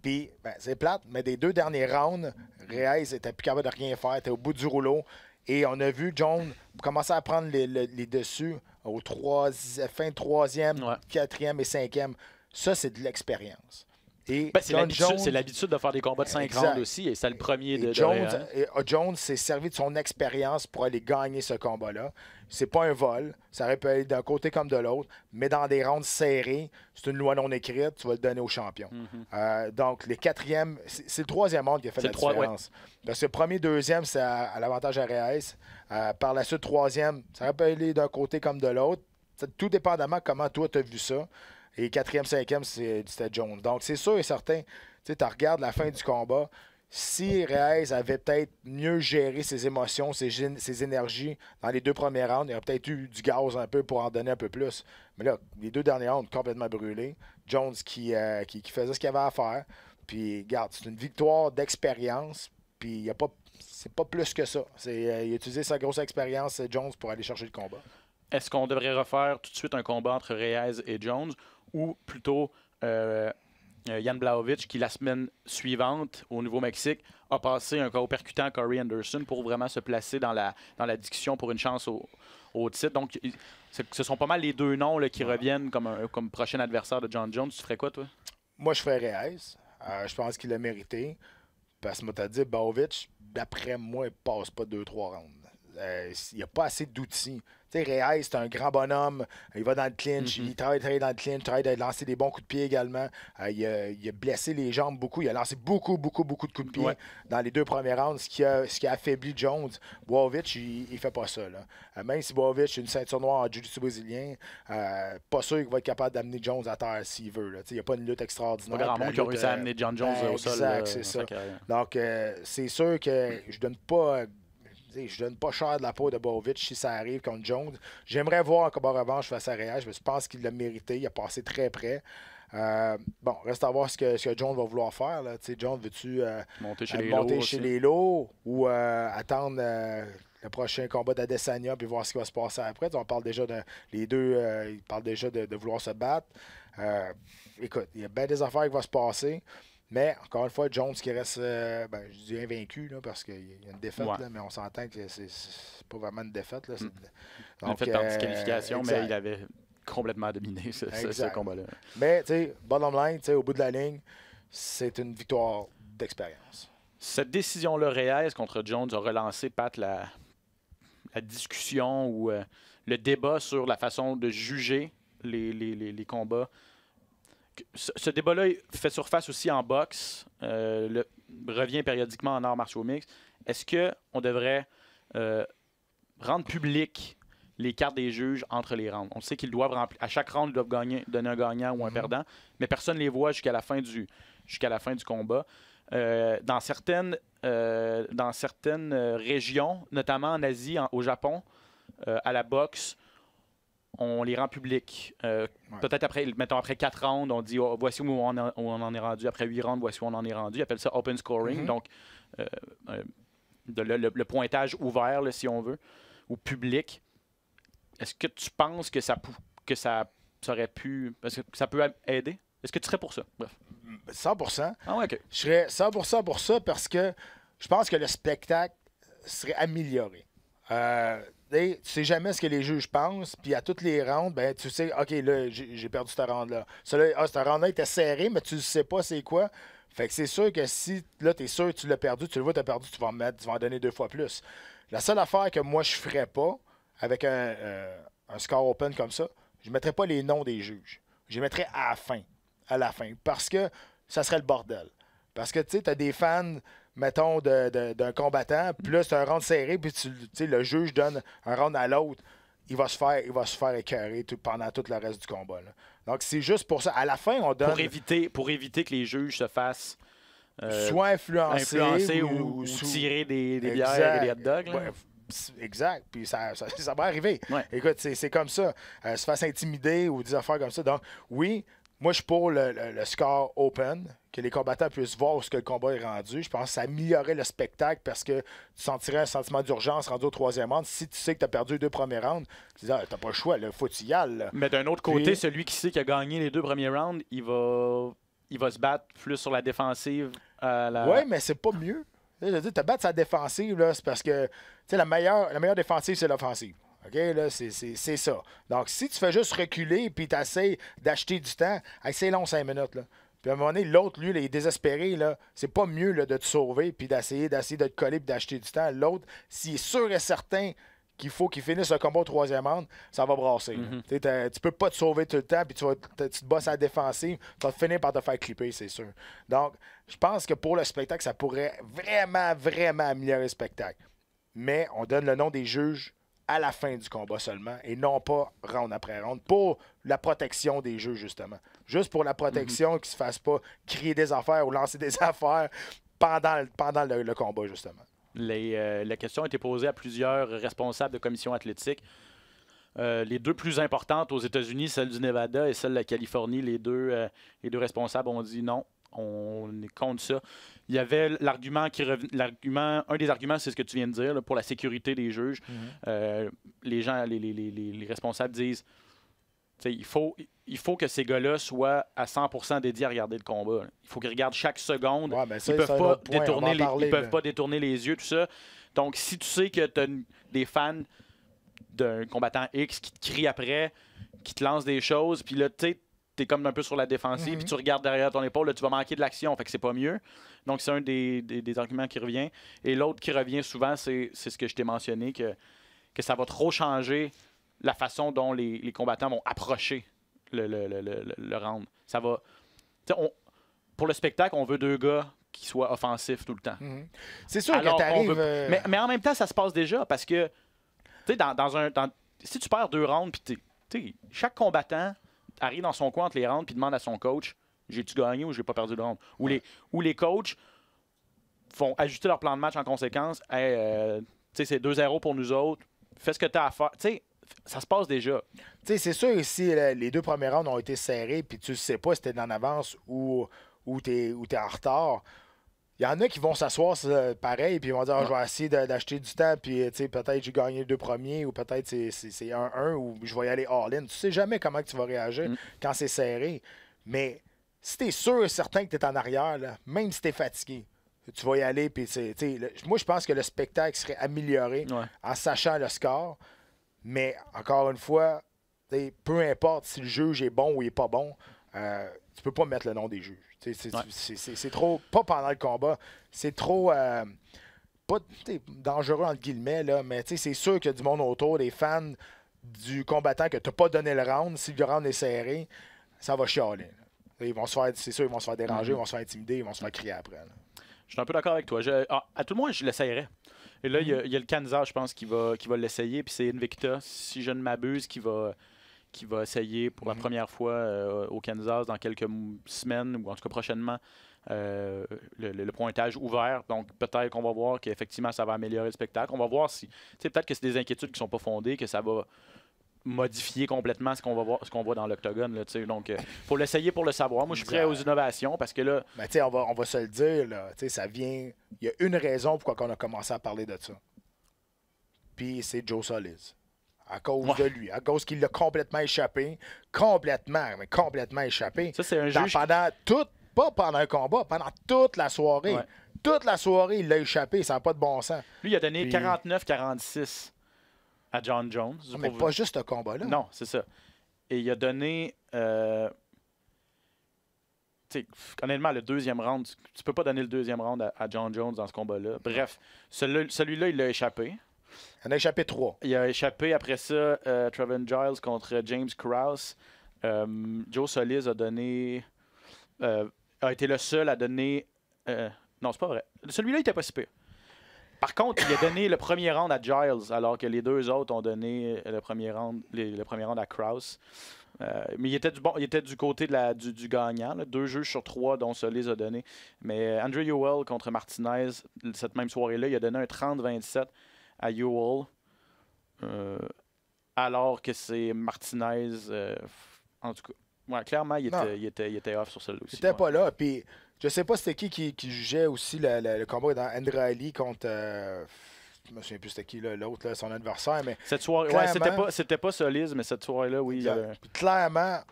Puis, c'est plate, mais des 2 derniers rounds, Reyes était plus capable de rien faire, était au bout du rouleau. Et on a vu John commencer à prendre les dessus au fin de 3e, 4e et 5e. Ça, c'est de l'expérience. C'est l'habitude de faire des combats de 5 rounds aussi, et c'est le premier de Jones s'est servi de son expérience pour aller gagner ce combat-là. C'est pas un vol, ça aurait pu aller d'un côté comme de l'autre, mais dans des rounds serrés, c'est une loi non écrite, tu vas le donner au champion. Donc, les 4e, c'est le 3e round qui a fait la différence. Parce que le premier, 2e, c'est à l'avantage à Reyes. Par la suite, 3e, ça aurait pu aller d'un côté comme de l'autre. Tout dépendamment comment toi, tu as vu ça. Et 4e, 5e, c'était Jones. Donc, c'est sûr et certain, tu regardes la fin du combat. Si Reyes avait peut-être mieux géré ses émotions, ses énergies dans les 2 premiers rounds, il aurait peut-être eu du gaz un peu pour en donner un peu plus. Mais là, les 2 derniers rounds, complètement brûlés. Jones qui faisait ce qu'il avait à faire. Puis, regarde, c'est une victoire d'expérience. Puis, c'est pas plus que ça. Il a utilisé sa grosse expérience, Jones, pour aller chercher le combat. Est-ce qu'on devrait refaire tout de suite un combat entre Reyes et Jones ou plutôt Jan Blachowicz qui, la semaine suivante, au Nouveau-Mexique, a passé un KO percutant à Corey Anderson pour vraiment se placer dans la discussion pour une chance au titre. Donc, ce sont pas mal les 2 noms là, qui reviennent comme prochain adversaire de John Jones. Tu ferais quoi, toi? Moi, je ferais Reyes. Je pense qu'il l'a mérité. Parce que moi, t'as dit, Blachowicz, d'après moi, il passe pas 2-3 rounds. Il n'y a pas assez d'outils. Tu sais, Reyes, c'est un grand bonhomme. Il va dans le clinch. Il travaille dans le clinch. Il travaille à lancer des bons coups de pied également. Il a blessé les jambes beaucoup. Il a lancé beaucoup de coups de pied dans les 2 premiers rounds, ce qui a affaibli Jones. Blachowicz, il fait pas ça. Là. Même si Blachowicz a une ceinture noire en jiu-jitsu brésilien, pas sûr qu'il va être capable d'amener Jones à terre s'il veut. Là. Il n'y a pas une lutte extraordinaire. Pas grand monde qui a réussi à amener John Jones au sol. Exact, c'est ça. Donc, c'est sûr que je donne pas... Je donne pas cher de la peau de Blachowicz si ça arrive contre Jones. J'aimerais voir un combat revanche face à Reyes, mais je pense qu'il l'a mérité. Il a passé très près. Bon, reste à voir ce que Jones va vouloir faire. Là. Jones, veux-tu monter chez les lots ou attendre le prochain combat d'Adesanya puis voir ce qui va se passer après? On parle déjà les deux, ils parlent déjà de vouloir se battre. Écoute, il y a bien des affaires qui vont se passer. Mais, encore une fois, Jones qui reste, je dis invaincu, là, parce qu'il y a une défaite, là, mais on s'entend que c'est pas vraiment une défaite. Là, il a fait par disqualification, mais il avait complètement dominé ce combat-là. Mais, tu sais, bottom line, au bout de la ligne, c'est une victoire d'expérience. Cette décision-là, Reyes contre Jones, a relancé, Pat, la discussion ou le débat sur la façon de juger les combats. Ce débat-là fait surface aussi en boxe, revient périodiquement en arts martiaux mixtes. Est-ce qu'on devrait rendre public les cartes des juges entre les rounds? On sait qu'ils doivent à chaque round, ils doivent donner un gagnant ou un perdant, mais personne ne les voit jusqu'à la fin du combat. dans certaines régions, notamment en Asie, au Japon, à la boxe, on les rend publics. Peut-être après 4 rounds, on dit voici où on en est rendu. Après 8 rounds, voici où on en est rendu. Ils appellent ça open scoring. Donc, le pointage ouvert, là, si on veut, ou public. Est-ce que tu penses que ça aurait pu. Est-ce que ça peut aider? Est-ce que tu serais pour ça? Bref. 100%. Ah ouais, OK. Je serais 100% pour ça parce que je pense que le spectacle serait amélioré. Tu sais jamais ce que les juges pensent, puis à toutes les rounds, ben tu sais, OK, là, j'ai perdu cette round-là. Ce round-là était serré, mais tu ne sais pas c'est quoi. Fait que c'est sûr que si, là, tu es sûr que tu l'as perdu, tu le vois, tu as perdu, tu vas en donner 2 fois plus. La seule affaire que moi, je ferais pas avec un score open comme ça, je ne mettrais pas les noms des juges. Je les mettrais à la fin, parce que ça serait le bordel. Parce que, tu sais, tu as des fans, mettons, d'un combattant, puis là, c'est un round serré, puis le juge donne un round à l'autre, il va se faire écœurer pendant tout le reste du combat. Là. Donc, c'est juste pour ça. À la fin, on donne... Pour éviter que les juges se fassent... soit influencer ou tirer des bières et des hot dogs. Là. Ouais, exact. Puis ça va arriver. Ouais. Écoute, c'est comme ça. Se fasse intimider ou des affaires comme ça. Donc, oui, moi, je suis pour le score open, que les combattants puissent voir où ce que le combat est rendu. Je pense que ça améliorerait le spectacle parce que tu sentirais un sentiment d'urgence rendu au 3e round. Si tu sais que tu as perdu les 2 premiers rounds, tu dis, t'as pas le choix, il faut que tu y ailles. Mais d'un autre côté, celui qui sait qu'il a gagné les 2 premiers rounds, il va se battre plus sur la défensive. Oui, mais c'est pas mieux. Je veux dire, te battre sa défensive, là, c'est parce que la meilleure défensive, c'est l'offensive. OK, là, c'est ça. Donc, si tu fais juste reculer puis tu essaies d'acheter du temps, c'est long 5 minutes. Là. Puis à un moment donné, l'autre, lui, là, il est désespéré. Là. C'est pas mieux là, de te sauver puis d'essayer de te coller puis d'acheter du temps. L'autre, s'il est sûr et certain qu'il faut qu'il finisse le combat au 3e round, ça va brasser. Tu peux pas te sauver tout le temps puis tu te bosses à la défensive, tu vas finir par te faire clipper, c'est sûr. Donc, je pense que pour le spectacle, ça pourrait vraiment, vraiment améliorer le spectacle. Mais on donne le nom des juges à la fin du combat seulement et non pas round après round pour la protection des juges, justement. Juste pour la protection qu'ils ne se fassent pas crier des affaires ou lancer des affaires pendant le combat, justement. La question a été posée à plusieurs responsables de commission athlétique. Les 2 plus importantes aux États-Unis, celle du Nevada et celle de la Californie, les deux responsables ont dit non, on est contre ça. Il y avait l'argument qui revenait. Un des arguments, c'est ce que tu viens de dire, là, pour la sécurité des juges. Les responsables disent il faut que ces gars-là soient à 100% dédiés à regarder le combat. Là. Il faut qu'ils regardent chaque seconde. Ouais, Ils ne peuvent pas détourner les yeux, tout ça. Donc, si tu sais que tu as des fans d'un combattant X qui te crient après, qui te lancent des choses, puis là, tu es comme un peu sur la défensive, puis tu regardes derrière ton épaule, là, tu vas manquer de l'action, fait que c'est pas mieux. Donc, c'est un des arguments qui revient. Et l'autre qui revient souvent, c'est ce que je t'ai mentionné, que ça va trop changer la façon dont les combattants vont approcher le round. Ça va... pour le spectacle, on veut 2 gars qui soient offensifs tout le temps. C'est sûr que t'arrives... Mais en même temps, ça se passe déjà, parce que si tu perds 2 rounds, puis chaque combattant arrive dans son coin entre les rounds puis demande à son coach, j'ai-tu gagné ou j'ai pas perdu le round? Ou les coachs vont ajuster leur plan de match en conséquence. C'est 2-0 pour nous autres. Fais ce que tu as à faire. Ça se passe déjà. C'est sûr que si les 2 premiers rounds ont été serrés puis tu ne sais pas si tu es en avance ou tu es en retard, il y en a qui vont s'asseoir pareil puis ils vont dire je vais essayer d'acheter du temps puis peut-être j'ai gagné les 2 premiers ou peut-être c'est 1-1 ou je vais y aller all-in. Tu sais jamais comment tu vas réagir quand c'est serré. Mais si tu es sûr et certain que tu es en arrière, là, même si tu es fatigué, tu vas y aller. Puis moi, je pense que le spectacle serait amélioré en sachant le score. Mais encore une fois, peu importe si le juge est bon ou il n'est pas bon, tu peux pas mettre le nom des juges. C'est trop, pas pendant le combat, c'est trop pas dangereux entre guillemets, là, mais c'est sûr qu'il y a du monde autour, des fans du combattant que tu n'as pas donné le round. Si le round est serré, ça va chialer. C'est sûr, ils vont se faire déranger, ils vont se faire intimider, ils vont se faire crier après. Là. Je suis un peu d'accord avec toi. À tout le moins, je l'essayerais. Et là, il y a le Kansas, je pense, qui va l'essayer. Puis c'est Invicta, si je ne m'abuse, qui va qui va essayer pour la première fois au Kansas dans quelques semaines, ou en tout cas prochainement, le pointage ouvert. Donc, peut-être qu'on va voir qu'effectivement, ça va améliorer le spectacle. On va voir si... Peut-être que c'est des inquiétudes qui ne sont pas fondées, que ça va modifier complètement ce qu'on voit dans l'octogone. Donc, il faut l'essayer pour le savoir. Moi, je suis prêt aux innovations parce que là... Ben, on va se le dire, là, ça vient... Il y a une raison pourquoi on a commencé à parler de ça. Puis c'est Joe Solis. À cause de lui. À cause qu'il l'a complètement échappé. Complètement échappé. Ça, c'est un juge... Pendant tout... Pas pendant un combat, pendant toute la soirée. Ouais. Toute la soirée, il l'a échappé. Ça n'a pas de bon sens. Lui, il a donné 49-46 à John Jones. Mais pas juste ce combat-là. Non, c'est ça. Et il a donné... honnêtement, le deuxième round, tu peux pas donner le deuxième round à John Jones dans ce combat-là. Bref, celui-là, il l'a échappé. Il en a échappé 3. Il a échappé après ça Trevin Giles contre James Krause. Joe Solis a donné... a été le seul à donner... non, c'est pas vrai. Celui-là, il était pas si pire. Par contre, il a donné le premier round à Giles, alors que les deux autres ont donné le premier round à Krause. Mais il était du côté du gagnant. Là. 2 juges sur 3 dont Solis a donné. Mais Andrew Ewell contre Martinez, cette même soirée-là, il a donné un 30-27 à Ewell. Alors que c'est Martinez... en tout cas, ouais, clairement, il était off sur celui-là aussi. Il n'était pas là. Puis je sais pas c'était qui jugeait aussi le combat dans André Ali contre... je me souviens plus c'était qui l'autre, son adversaire. Mais cette soirée, c'était pas Solis, mais cette soirée-là, oui. Clairement, à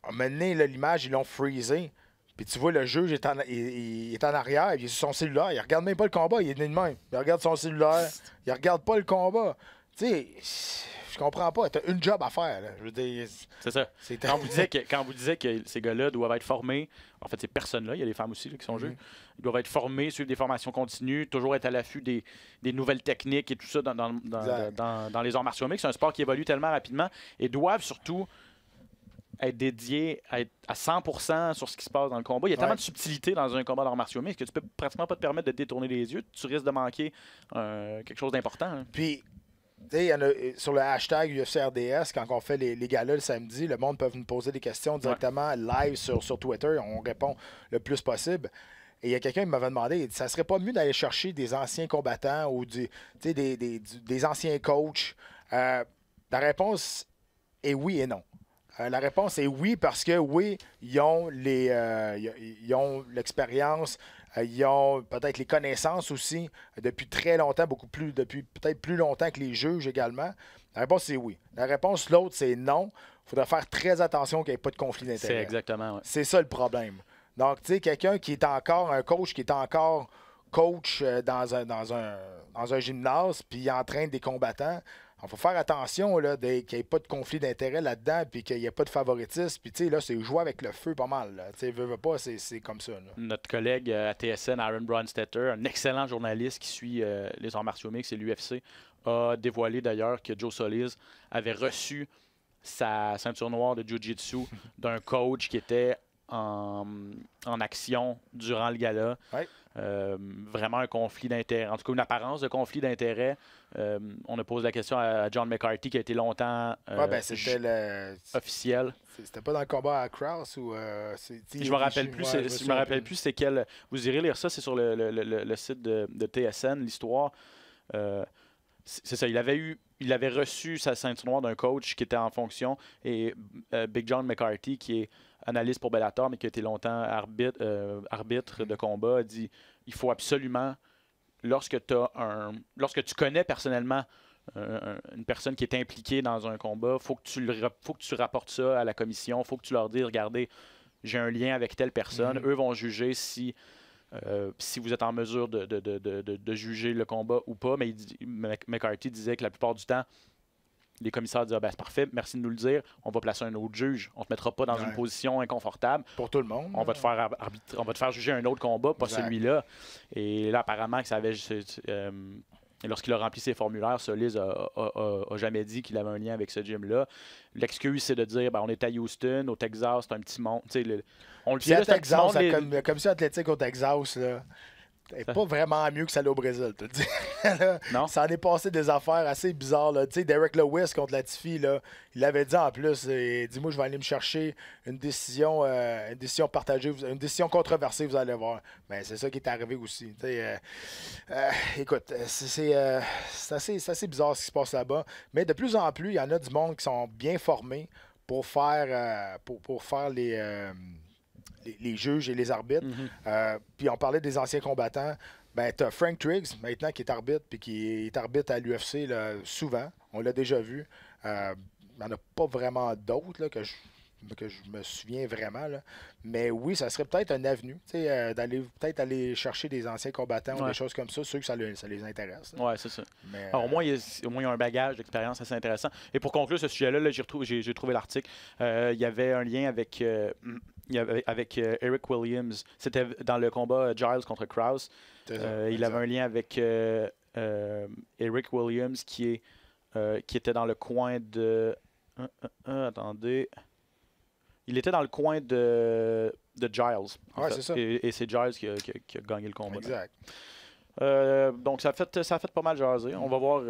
un moment donné, l'image, ils l'ont freezé. Puis tu vois, le juge est en arrière, il est sur son cellulaire. Il regarde même pas le combat, il est de même. Il regarde son cellulaire, il regarde pas le combat. Tu sais, je comprends pas. T'as une job à faire. Là. Je veux dire, c'est ça. Quand vous disiez que ces gars-là doivent être formés, en fait, ces personnes-là, il y a des femmes aussi là, qui sont juges, ils doivent être formés, suivre des formations continues, toujours être à l'affût des nouvelles techniques et tout ça dans les arts martiaux mixtes. C'est un sport qui évolue tellement rapidement et doivent surtout être dédiés à 100% sur ce qui se passe dans le combat. Il y a tellement de subtilité dans un combat d'arts martiaux mixtes que tu peux pratiquement pas te permettre de détourner les yeux. Tu risques de manquer quelque chose d'important. Hein. Puis, tu sais, sur le hashtag UFCRDS, quand on fait les galas le samedi, le monde peut nous poser des questions directement live sur Twitter. On répond le plus possible. Et il y a quelqu'un qui m'avait demandé, ça serait pas mieux d'aller chercher des anciens combattants ou des anciens coachs? La réponse est oui et non. La réponse est oui parce que oui, ils ont l'expérience, ils ont peut-être les connaissances aussi depuis très longtemps, depuis peut-être plus longtemps que les juges également. La réponse c'est oui. La réponse l'autre c'est non. Il faudra faire très attention qu'il n'y ait pas de conflit d'intérêt. C'est exactement. Ouais. C'est ça le problème. Donc tu sais quelqu'un qui est encore un coach qui est encore coach dans un gymnase puis il entraîne des combattants. Il faut faire attention qu'il n'y ait pas de conflit d'intérêt là-dedans puis qu'il n'y ait pas de favoritisme. Puis, tu sais, là, c'est jouer avec le feu pas mal. Tu sais, veux pas, c'est comme ça. Là. Notre collègue à TSN, Aaron Bronstetter, un excellent journaliste qui suit les arts martiaux mixtes et l'UFC, a dévoilé d'ailleurs que Joe Solis avait reçu sa ceinture noire de Jiu-Jitsu d'un coach qui était en action durant le gala. Ouais. Vraiment un conflit d'intérêt, en tout cas une apparence de conflit d'intérêt. On a posé la question à John McCarthy qui a été longtemps officiel. C'était pas dans le combat à Krause ou je me rappelle plus. Je me rappelle plus c'est quel. Vous irez lire ça, c'est sur le site de TSN, l'histoire. C'est ça, il avait reçu sa ceinture noire d'un coach qui était en fonction et Big John McCarthy qui est analyste pour Bellator, mais qui a été longtemps arbitre de combat, a dit il faut absolument, lorsque tu connais personnellement une personne qui est impliquée dans un combat, faut que tu rapportes ça à la commission, il faut que tu leur dises regardez, j'ai un lien avec telle personne, eux vont juger si vous êtes en mesure de juger le combat ou pas, mais McCarthy disait que la plupart du temps, les commissaires disaient c'est parfait, merci de nous le dire, on va placer un autre juge, on ne te mettra pas dans une position inconfortable. Pour tout le monde. On va te faire juger un autre combat, pas celui-là. Et là, apparemment, que ça avait lorsqu'il a rempli ses formulaires, Solis a jamais dit qu'il avait un lien avec ce gym-là. L'excuse, c'est de dire on est à Houston, au Texas, c'est un petit monde. On le sait, à Texas, la commission athlétique au Texas, là. c'est pas vraiment mieux que ça allait au Brésil, tu te dis. Là, Non. ça en est passé des affaires assez bizarres. Là. Tu sais, Derek Lewis contre Latifi, là, il l'avait dit en plus. Il dit, moi, je vais aller me chercher une décision partagée, une décision controversée, vous allez voir. Mais c'est ça qui est arrivé aussi. Écoute, c'est assez bizarre ce qui se passe là-bas. Mais de plus en plus, il y en a du monde qui sont bien formés pour faire, les juges et les arbitres. Puis on parlait des anciens combattants. Ben, tu as Frank Triggs, maintenant, qui est arbitre, puis qui est arbitre à l'UFC souvent. On l'a déjà vu. Il n'y en a pas vraiment d'autres là, que je me souviens vraiment. Là. Mais oui, ça serait peut-être un avenue, d'aller peut-être aller chercher des anciens combattants ou des choses comme ça, ceux que ça les intéresse. Oui, c'est ça. Mais, Alors, au moins, il y a un bagage d'expérience assez intéressant. Et pour conclure ce sujet-là, là, j'ai trouvé l'article. Il y avait un lien avec Eric Williams. C'était dans le combat Giles contre Krause. Il avait un lien avec Eric Williams qui était dans le coin de... attendez... Il était dans le coin de Giles. Ouais, c'est ça. Et c'est Giles qui a gagné le combat. Exact. Donc, ça a fait pas mal jaser. On va voir.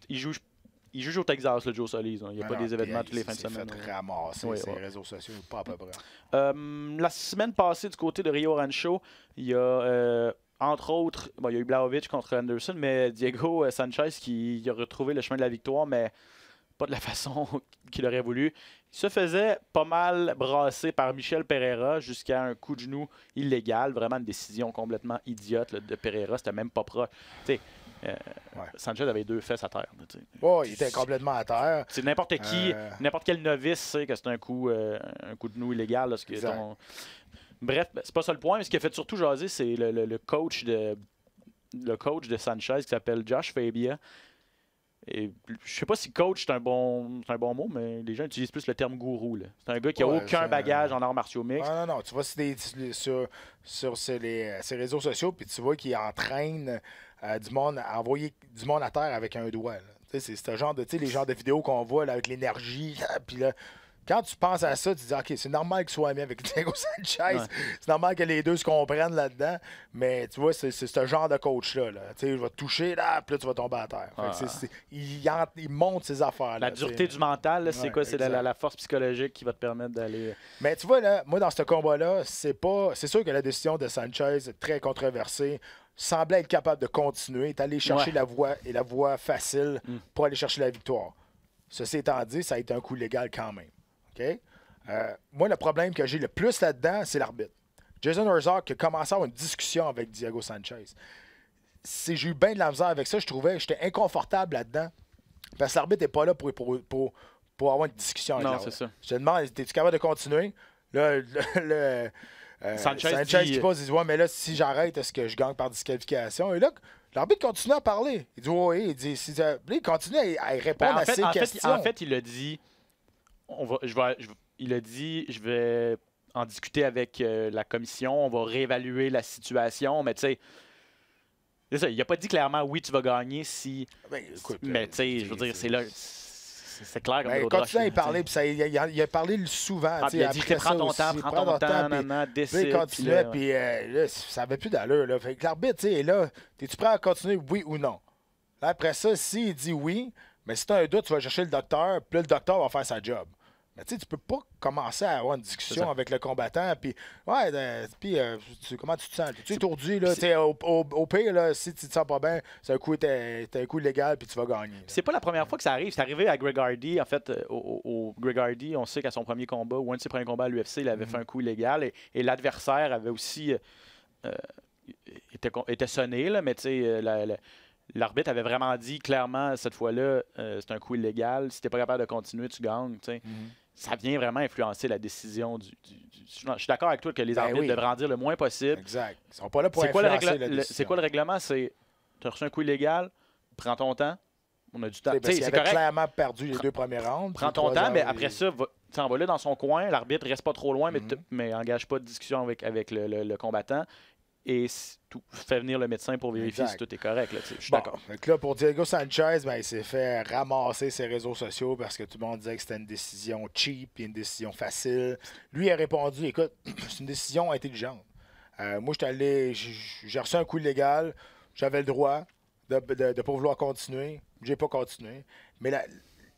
Il juge au Texas, le Joe Solis. Il n'y a pas des événements toutes les fins de semaine. Il s'est fait ramasser Oui, ses ouais. réseaux sociaux, pas à peu près. La semaine passée, du côté de Rio Rancho, il y a... entre autres, il y a eu Blachowicz contre Anderson, mais Diego Sanchez qui a retrouvé le chemin de la victoire, mais pas de la façon qu'il aurait voulu. Il se faisait pas mal brasser par Michel Pereira jusqu'à un coup de genou illégal. Vraiment une décision complètement idiote là, de Pereira. C'était même pas proche. Sanchez avait 2 fesses à terre. Il était complètement à terre. C'est n'importe qui, n'importe quel novice sait que c'est un coup de genou illégal. Là, Bref, c'est pas ça le point. Mais ce qui a fait surtout jaser, c'est le coach de Sanchez qui s'appelle Josh Fabia. Et je sais pas si coach c'est un bon mot, mais les gens utilisent plus le terme gourou. C'est un gars qui a aucun bagage en arts martiaux mixtes. Non. Tu vois sur ses réseaux sociaux, puis tu vois qu'il entraîne du monde à envoyer du monde à terre avec un doigt. C'est ce genre de, les genres de vidéos qu'on voit là, avec l'énergie. Puis là, quand tu penses à ça, tu te dis, OK, c'est normal qu'il soit ami avec Diego Sanchez. Ouais. C'est normal que les deux se comprennent là-dedans. Mais tu vois, c'est ce genre de coach-là. Là. Il va te toucher, là, puis là, tu vas tomber à terre. Il monte ses affaires. La dureté du mental, là, c'est quoi? C'est la force psychologique qui va te permettre d'aller... Mais tu vois, là, moi, dans ce combat-là, c'est sûr que la décision de Sanchez est très controversée. Semblait être capable de continuer, d'aller chercher la voie facile pour aller chercher la victoire. Ceci étant dit, ça a été un coup légal quand même. Okay? Moi, le problème que j'ai le plus là-dedans, c'est l'arbitre. Jason Herzog qui a commencé à avoir une discussion avec Diego Sanchez. J'ai eu bien de la misère avec ça. J'étais inconfortable là-dedans. Parce que l'arbitre n'est pas là pour avoir une discussion avec Non, c'est ça. Je te demande, es-tu capable de continuer? Là, Sanchez qui pose, il dit, ouais, mais là, si j'arrête, est-ce que je gagne par disqualification? Et là, l'arbitre continue à parler. Il dit, oui, il continue à répondre à ses questions. En fait, il a dit... il a dit, je vais en discuter avec la commission, on va réévaluer la situation, mais tu sais, il n'a pas dit clairement, oui, tu vas gagner si... mais tu sais, je veux dire, c'est là... C'est clair comme il continue à y parler, puis il a parlé souvent. Il a dit, prends ton temps, décide. Il continuait, puis là, ça n'avait plus d'allure. Là. Fait que l'arbitre, est là, es-tu prêt à continuer, oui ou non? Là, après ça, s'il dit oui, mais si tu as un doute, tu vas chercher le docteur, puis là, le docteur va faire sa job. Mais tu sais, tu peux pas commencer à avoir une discussion avec le combattant, puis comment tu te sens? Tu es étourdi, là, au pire, là, si tu te sens pas bien, c'est un coup illégal, puis tu vas gagner. C'est pas la première fois que ça arrive. C'est arrivé à Greg Hardy. En fait, au Greg Hardy, on sait qu'à son premier combat, ou un de ses premiers combats à l'UFC, il avait fait un coup illégal, et l'adversaire avait aussi était sonné, là, mais tu sais, l'arbitre avait vraiment dit clairement, cette fois-là, c'est un coup illégal. Si tu n'es pas capable de continuer, tu gagnes. Ça vient vraiment influencer la décision du... Je suis d'accord avec toi que les arbitres devraient en dire le moins possible. Exact. Ils sont pas là pour influencer la décision. C'est quoi le règlement? C'est, tu as reçu un coup illégal, prends ton temps. On a du temps. Il avait clairement perdu les 2 premiers rounds. Prends ton temps, mais après ça, envoie-le dans son coin. L'arbitre reste pas trop loin, mais engage pas de discussion avec le combattant. Et fait venir le médecin pour vérifier si tout est correct. Là, je suis d'accord. Là, pour Diego Sanchez, il s'est fait ramasser ses réseaux sociaux parce que tout le monde disait que c'était une décision cheap et une décision facile. Lui a répondu, écoute, c'est une décision intelligente. Moi, j'ai reçu un coup illégal. J'avais le droit de pas vouloir continuer. J'ai pas continué. Mais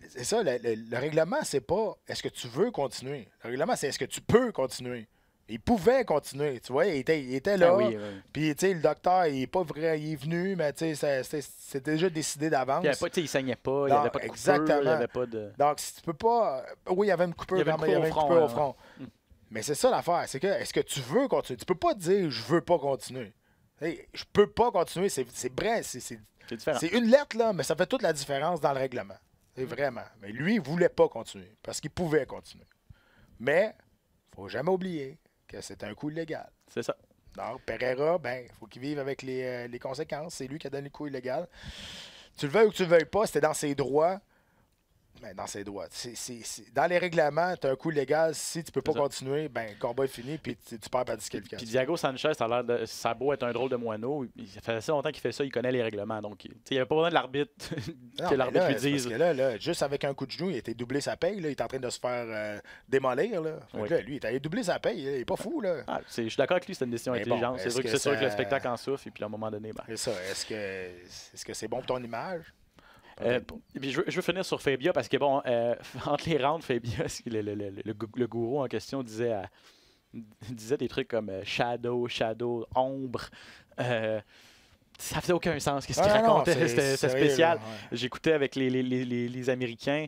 c'est ça, le règlement, c'est pas est-ce que tu veux continuer. Le règlement, c'est est-ce que tu peux continuer. Il pouvait continuer, tu vois, il était là. Oui. Puis, tu sais, le docteur, il est pas vrai, il est venu, mais tu sais, c'était déjà décidé d'avance. Il saignait pas, il n'y Non, avait pas de coupure, exactement. il n'y avait pas de... Donc, si tu peux pas... Oui, il y avait une coupure, Il y avait une coupure au front. Mais c'est ça l'affaire, c'est que est-ce que tu veux continuer? Tu peux pas dire je veux pas continuer. Hey, je peux pas continuer, c'est vrai, c'est différent. C'est une lettre, là, mais ça fait toute la différence dans le règlement. C'est vraiment. Mais lui, il voulait pas continuer, parce qu'il pouvait continuer. Mais, faut jamais oublier que c'est un coup illégal. C'est ça. Donc, Pereira, ben, il faut qu'il vive avec les conséquences. C'est lui qui a donné le coup illégal. Tu le veuilles ou que tu le veuilles pas, c'était dans ses droits. Ben, dans ses droits. Dans les règlements, tu as un coup illégal. Si tu peux pas continuer, ben, le combat est fini puis tu perds par disqualification. Puis Diego Sanchez, ça a beau être un drôle de moineau. Ça fait assez longtemps qu'il fait ça, il connaît les règlements. Donc, il n'y avait pas besoin de l'arbitre que l'arbitre lui dise. Parce que là, juste avec un coup de genou, il était doublé sa paye. Là, il est en train de se faire démolir. Là. Oui. Là, lui, il est allé doubler sa paye. Il est pas fou. Là. Je suis d'accord avec lui, c'est une décision Mais intelligente. bon, C'est sûr que le spectacle en souffre. Et puis à un moment donné, ben... C'est ça. Est-ce que c'est bon pour ton image? Puis je veux finir sur Fabia parce que, bon, entre les rounds, Fabia, le gourou en question disait des trucs comme shadow, ombre. Ça faisait aucun sens. Qu'est-ce qu'il racontait? C'était spécial. Là, ouais. J'écoutais avec les Américains.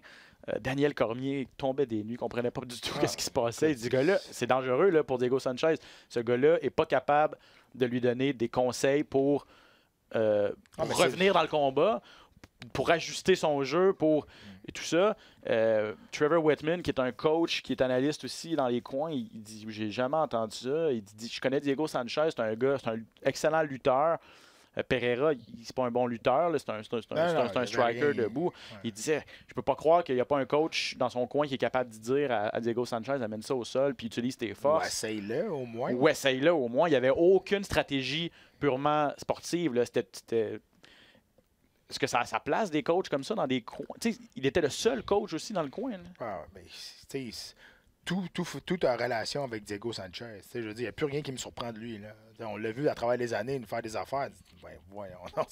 Daniel Cormier tombait des nues, comprenait pas du tout ce qui se passait. Il dit, ce gars-là, c'est dangereux là, pour Diego Sanchez. Ce gars-là n'est pas capable de lui donner des conseils pour revenir dans le combat, pour ajuster son jeu, et tout ça. Trevor Whitman, qui est un coach, qui est analyste aussi dans les coins, il dit, j'ai jamais entendu ça. Il dit, je connais Diego Sanchez, c'est un excellent lutteur. Pereira, c'est pas un bon lutteur, c'est un striker debout. Ouais. Il disait, je peux pas croire qu'il n'y a pas un coach dans son coin qui est capable de dire à Diego Sanchez, amène ça au sol, puis utilise tes forces. Ouais, essaye-le au moins. Ouais, essaye-le au moins. Il n'y avait aucune stratégie purement sportive. Là. Est-ce que ça a sa place des coachs comme ça dans des coins? T'sais, il était le seul coach aussi dans le coin. Là. Ah, mais, tout a relation avec Diego Sanchez. Je veux dire, il n'y a plus rien qui me surprend de lui. Là. On l'a vu à travers les années nous faire des affaires. Ben, voyons, non,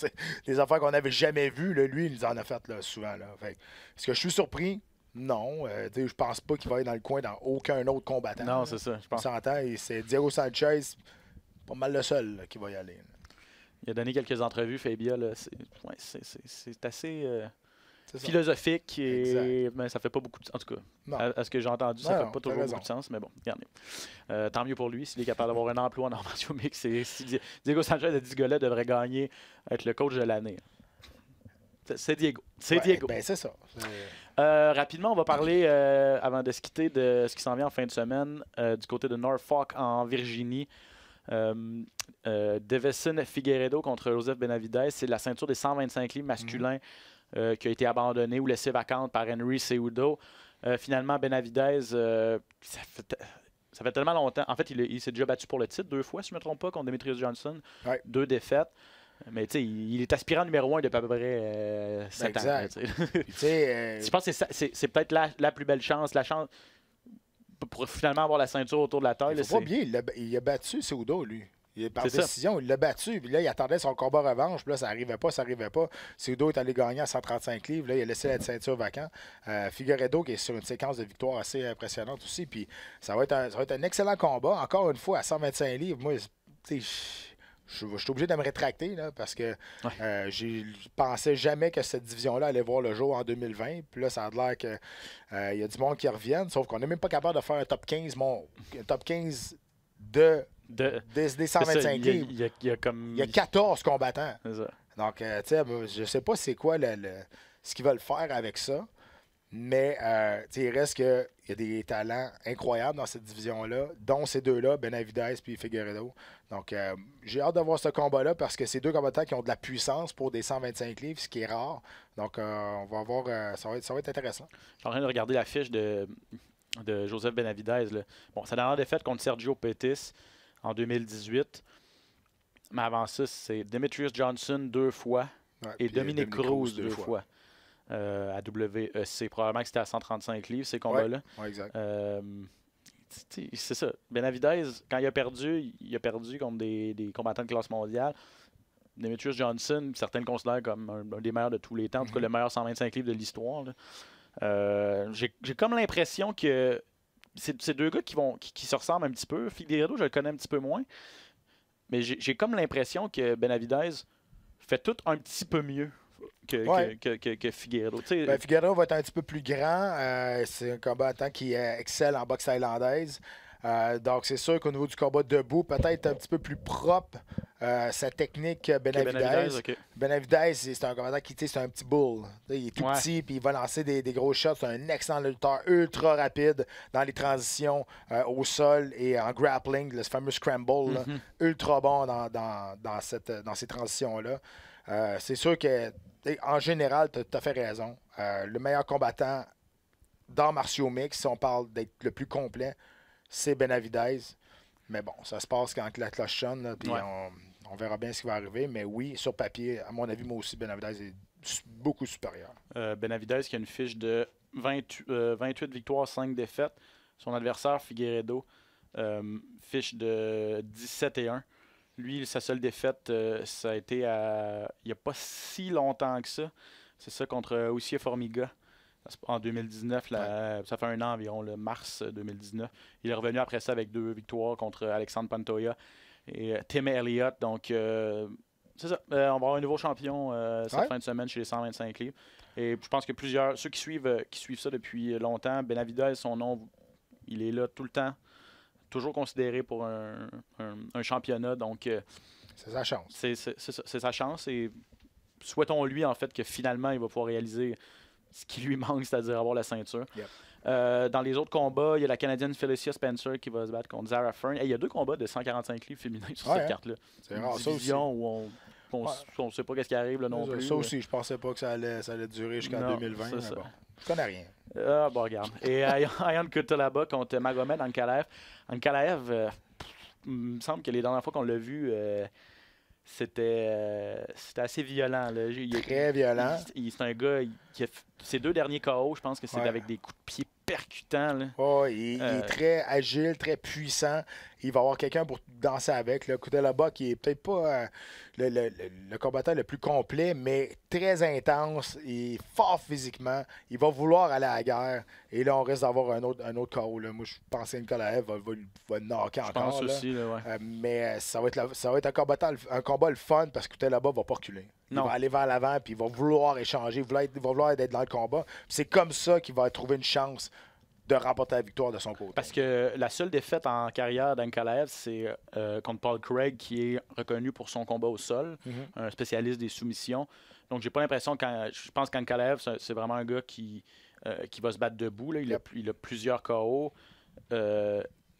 des affaires qu'on n'avait jamais vues. Là, lui, il nous en a fait là, souvent. Là. Est-ce que je suis surpris? Non. Je pense pas qu'il va être dans le coin dans aucun autre combattant. Non, c'est ça. Je pense. On s'entend. C'est Diego Sanchez, pas mal le seul là, qui va y aller. Là. Il a donné quelques entrevues, Fabia. C'est assez philosophique. Mais ça fait pas beaucoup de sens. En tout cas, à ce que j'ai entendu, ça fait pas toujours beaucoup de sens. Mais bon, regardez. Tant mieux pour lui s'il est capable d'avoir un emploi en arts martiaux mixtes. Diego Sanchez a dit ce gars-là devrait gagner, être le coach de l'année. C'est Diego. C'est Diego. Ben, c'est ça. Rapidement, on va parler, avant de se quitter, de ce qui s'en vient en fin de semaine du côté de Norfolk, en Virginie. Devison Figueiredo contre Joseph Benavidez. C'est la ceinture des 125 livres masculins qui a été abandonnée ou laissée vacante par Henry Cejudo. Finalement, Benavidez, ça fait tellement longtemps. En fait, il s'est déjà battu pour le titre 2 fois, si je ne me trompe pas, contre Demetrius Johnson. Ouais. 2 défaites. Mais tu sais, il est aspirant numéro 1 depuis à peu près 7 ans. Je pense que c'est peut-être la plus belle chance. La chance pour finalement avoir la ceinture autour de la taille. Il faut pas oublier, il a battu Cejudo, lui. Par décision, il l'a battu. Puis là, il attendait son combat revanche. Puis là, ça n'arrivait pas. Cejudo est allé gagner à 135 livres. Là, il a laissé la ceinture vacante. Figueiredo qui est sur une séquence de victoires assez impressionnante aussi. Puis ça va être un excellent combat. Encore une fois, à 125 livres, moi, je suis obligé de me rétracter là, parce que je pensais jamais que cette division-là allait voir le jour en 2020. Puis là, ça a l'air qu'il y a du monde qui revienne. Sauf qu'on n'est même pas capable de faire un top 15, un top 15 des 125 livres. Il y a 14 combattants. Donc, tu sais, je sais pas c'est quoi ce qu'ils veulent faire avec ça. Mais il reste qu'il y a des talents incroyables dans cette division-là, dont ces deux-là, Benavidez et Figueiredo. Donc, j'ai hâte de voir ce combat-là parce que c'est deux combattants qui ont de la puissance pour des 125 livres, ce qui est rare. Donc, on va voir, ça va être intéressant. Je suis en train de regarder la fiche de Joseph Benavidez. Là. Bon, sa dernière défaite contre Sergio Pettis en 2018. Mais avant ça, c'est Demetrius Johnson 2 fois et Dominic Cruz 2 fois. À WEC. Probablement que c'était à 135 livres, ces combats-là. Ouais, exact. c'est ça. Benavidez, quand il a perdu contre des combattants de classe mondiale. Demetrius Johnson, certains le considèrent comme un des meilleurs de tous les temps, en tout cas le meilleur 125 livres de l'histoire. J'ai comme l'impression que c'est deux gars qui se ressemblent un petit peu. Figueiredo, je le connais un petit peu moins. Mais j'ai comme l'impression que Benavidez fait tout un petit peu mieux que Figueiredo. Figueiredo va être un petit peu plus grand. C'est un combattant qui excelle en boxe thaïlandaise. Donc, c'est sûr qu'au niveau du combat debout, peut-être un petit peu plus propre sa technique Benavidez. Okay. Benavidez, c'est un combattant qui c'est un petit bull. Il est tout petit puis il va lancer des gros shots. C'est un excellent lutteur ultra rapide dans les transitions au sol et en grappling, le fameux scramble. Là, ultra bon dans ces transitions-là. C'est sûr que, en général, tu as fait raison. Le meilleur combattant d'arts martiaux mixtes, si on parle d'être le plus complet, c'est Benavidez. Mais bon, ça se passe quand la cloche sonne, puis on verra bien ce qui va arriver. Mais oui, sur papier, à mon avis, moi aussi, Benavidez est beaucoup supérieur. Benavidez qui a une fiche de 28 victoires, 5 défaites. Son adversaire, Figueiredo, fiche de 17-1. Lui, sa seule défaite, ça a été il n'y a pas si longtemps que ça. C'est ça contre Usyk Formiga. En 2019, ça fait un an environ, le mars 2019. Il est revenu après ça avec 2 victoires contre Alexandre Pantoja et Tim Elliott. Donc, c'est ça. On va avoir un nouveau champion cette fin de semaine chez les 125 livres. Et je pense que ceux qui suivent ça depuis longtemps, Benavidez, son nom, il est là tout le temps. Toujours considéré pour un championnat. Donc, c'est sa chance. C'est sa chance. Et souhaitons-lui, en fait, que finalement, il va pouvoir réaliser ce qui lui manque, c'est-à-dire avoir la ceinture. Yep. Dans les autres combats, il y a la Canadienne Felicia Spencer qui va se battre contre Zara Fern. Il y a 2 combats de 145 livres féminins sur cette carte-là. C'est rare, ça aussi. Où on ne sait pas qu'est-ce qui arrive là, non plus. Ça aussi, je pensais pas que ça allait durer jusqu'en 2020. Mais bon, je connais rien. Bon, regarde. Et Ayan Kutalaba contre Magomed Ankalaev. Ankalaev, il me semble que les dernières fois qu'on l'a vu... C'était assez violent. Là. Très violent. C'est un gars qui a ses 2 derniers KO, je pense que c'est avec des coups de pied percutants. Là. Il est très agile, très puissant. Il va avoir quelqu'un pour danser avec. Kutalaba, qui est peut-être pas le combattant le plus complet, mais très intense et fort physiquement. Il va vouloir aller à la guerre. Et là, on risque d'avoir un autre KO. Là. Moi, je pense que Ankalaev va le knocker encore. Je pense aussi. Là, mais ça va être un combat le fun parce que Kutalaba va pas reculer. Il va aller vers l'avant puis il va vouloir échanger. Il va vouloir être dans le combat. C'est comme ça qu'il va trouver une chance de remporter la victoire de son côté. Parce que la seule défaite en carrière d'Ankalaev, c'est contre Paul Craig, qui est reconnu pour son combat au sol, un spécialiste des soumissions. Donc, j'ai pas l'impression je pense qu'Ankalaev, c'est vraiment un gars qui va se battre debout. Là. Il a plusieurs KO.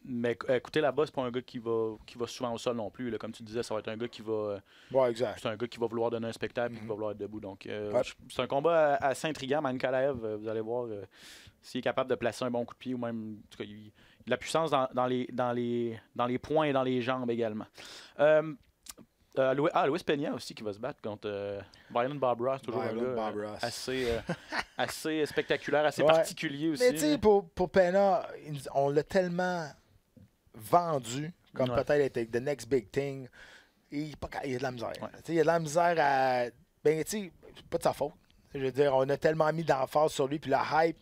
Mais écoutez, là-bas, c'est pas un gars qui va souvent au sol non plus. Là. Comme tu disais, ça va être un gars qui va. Exact. C'est un gars qui va vouloir donner un spectacle et qui va vouloir être debout. Donc, c'est un combat assez intriguant. Ankalaev, vous allez voir s'il est capable de placer un bon coup de pied ou même. En tout cas, il a de la puissance dans les poings et dans les jambes également. Luis Peña aussi qui va se battre contre Brian Barbara. C'est toujours un gars assez spectaculaire, assez particulier aussi. Mais tu sais, pour Peña, on l'a tellement vendu comme peut-être être the next big thing. Il y a de la misère. Il y a de la misère à... Ben, tu sais, c'est pas de sa faute. Je veux dire, on a tellement mis d'emphase sur lui, puis la hype...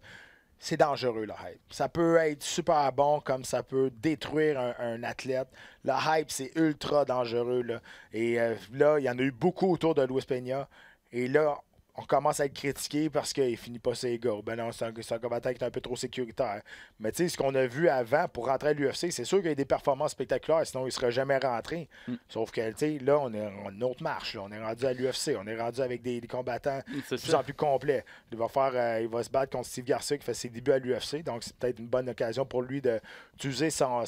C'est dangereux, le hype. Ça peut être super bon comme ça peut détruire un athlète. Le hype, c'est ultra dangereux. Là. Et là, il y en a eu beaucoup autour de Luis Peña. Et là, on commence à être critiqué parce qu'il finit pas ses gars. Ben non, c'est un combattant qui est un peu trop sécuritaire. Mais tu sais, ce qu'on a vu avant pour rentrer à l'UFC, c'est sûr qu'il y a des performances spectaculaires, sinon il ne serait jamais rentré. Sauf que, tu sais, là, on est en une autre marche. Là. On est rendu à l'UFC. On est rendu avec des combattants de plus en plus complets. Il va se battre contre Steve Garcia qui fait ses débuts à l'UFC. Donc, c'est peut-être une bonne occasion pour lui d'utiliser sa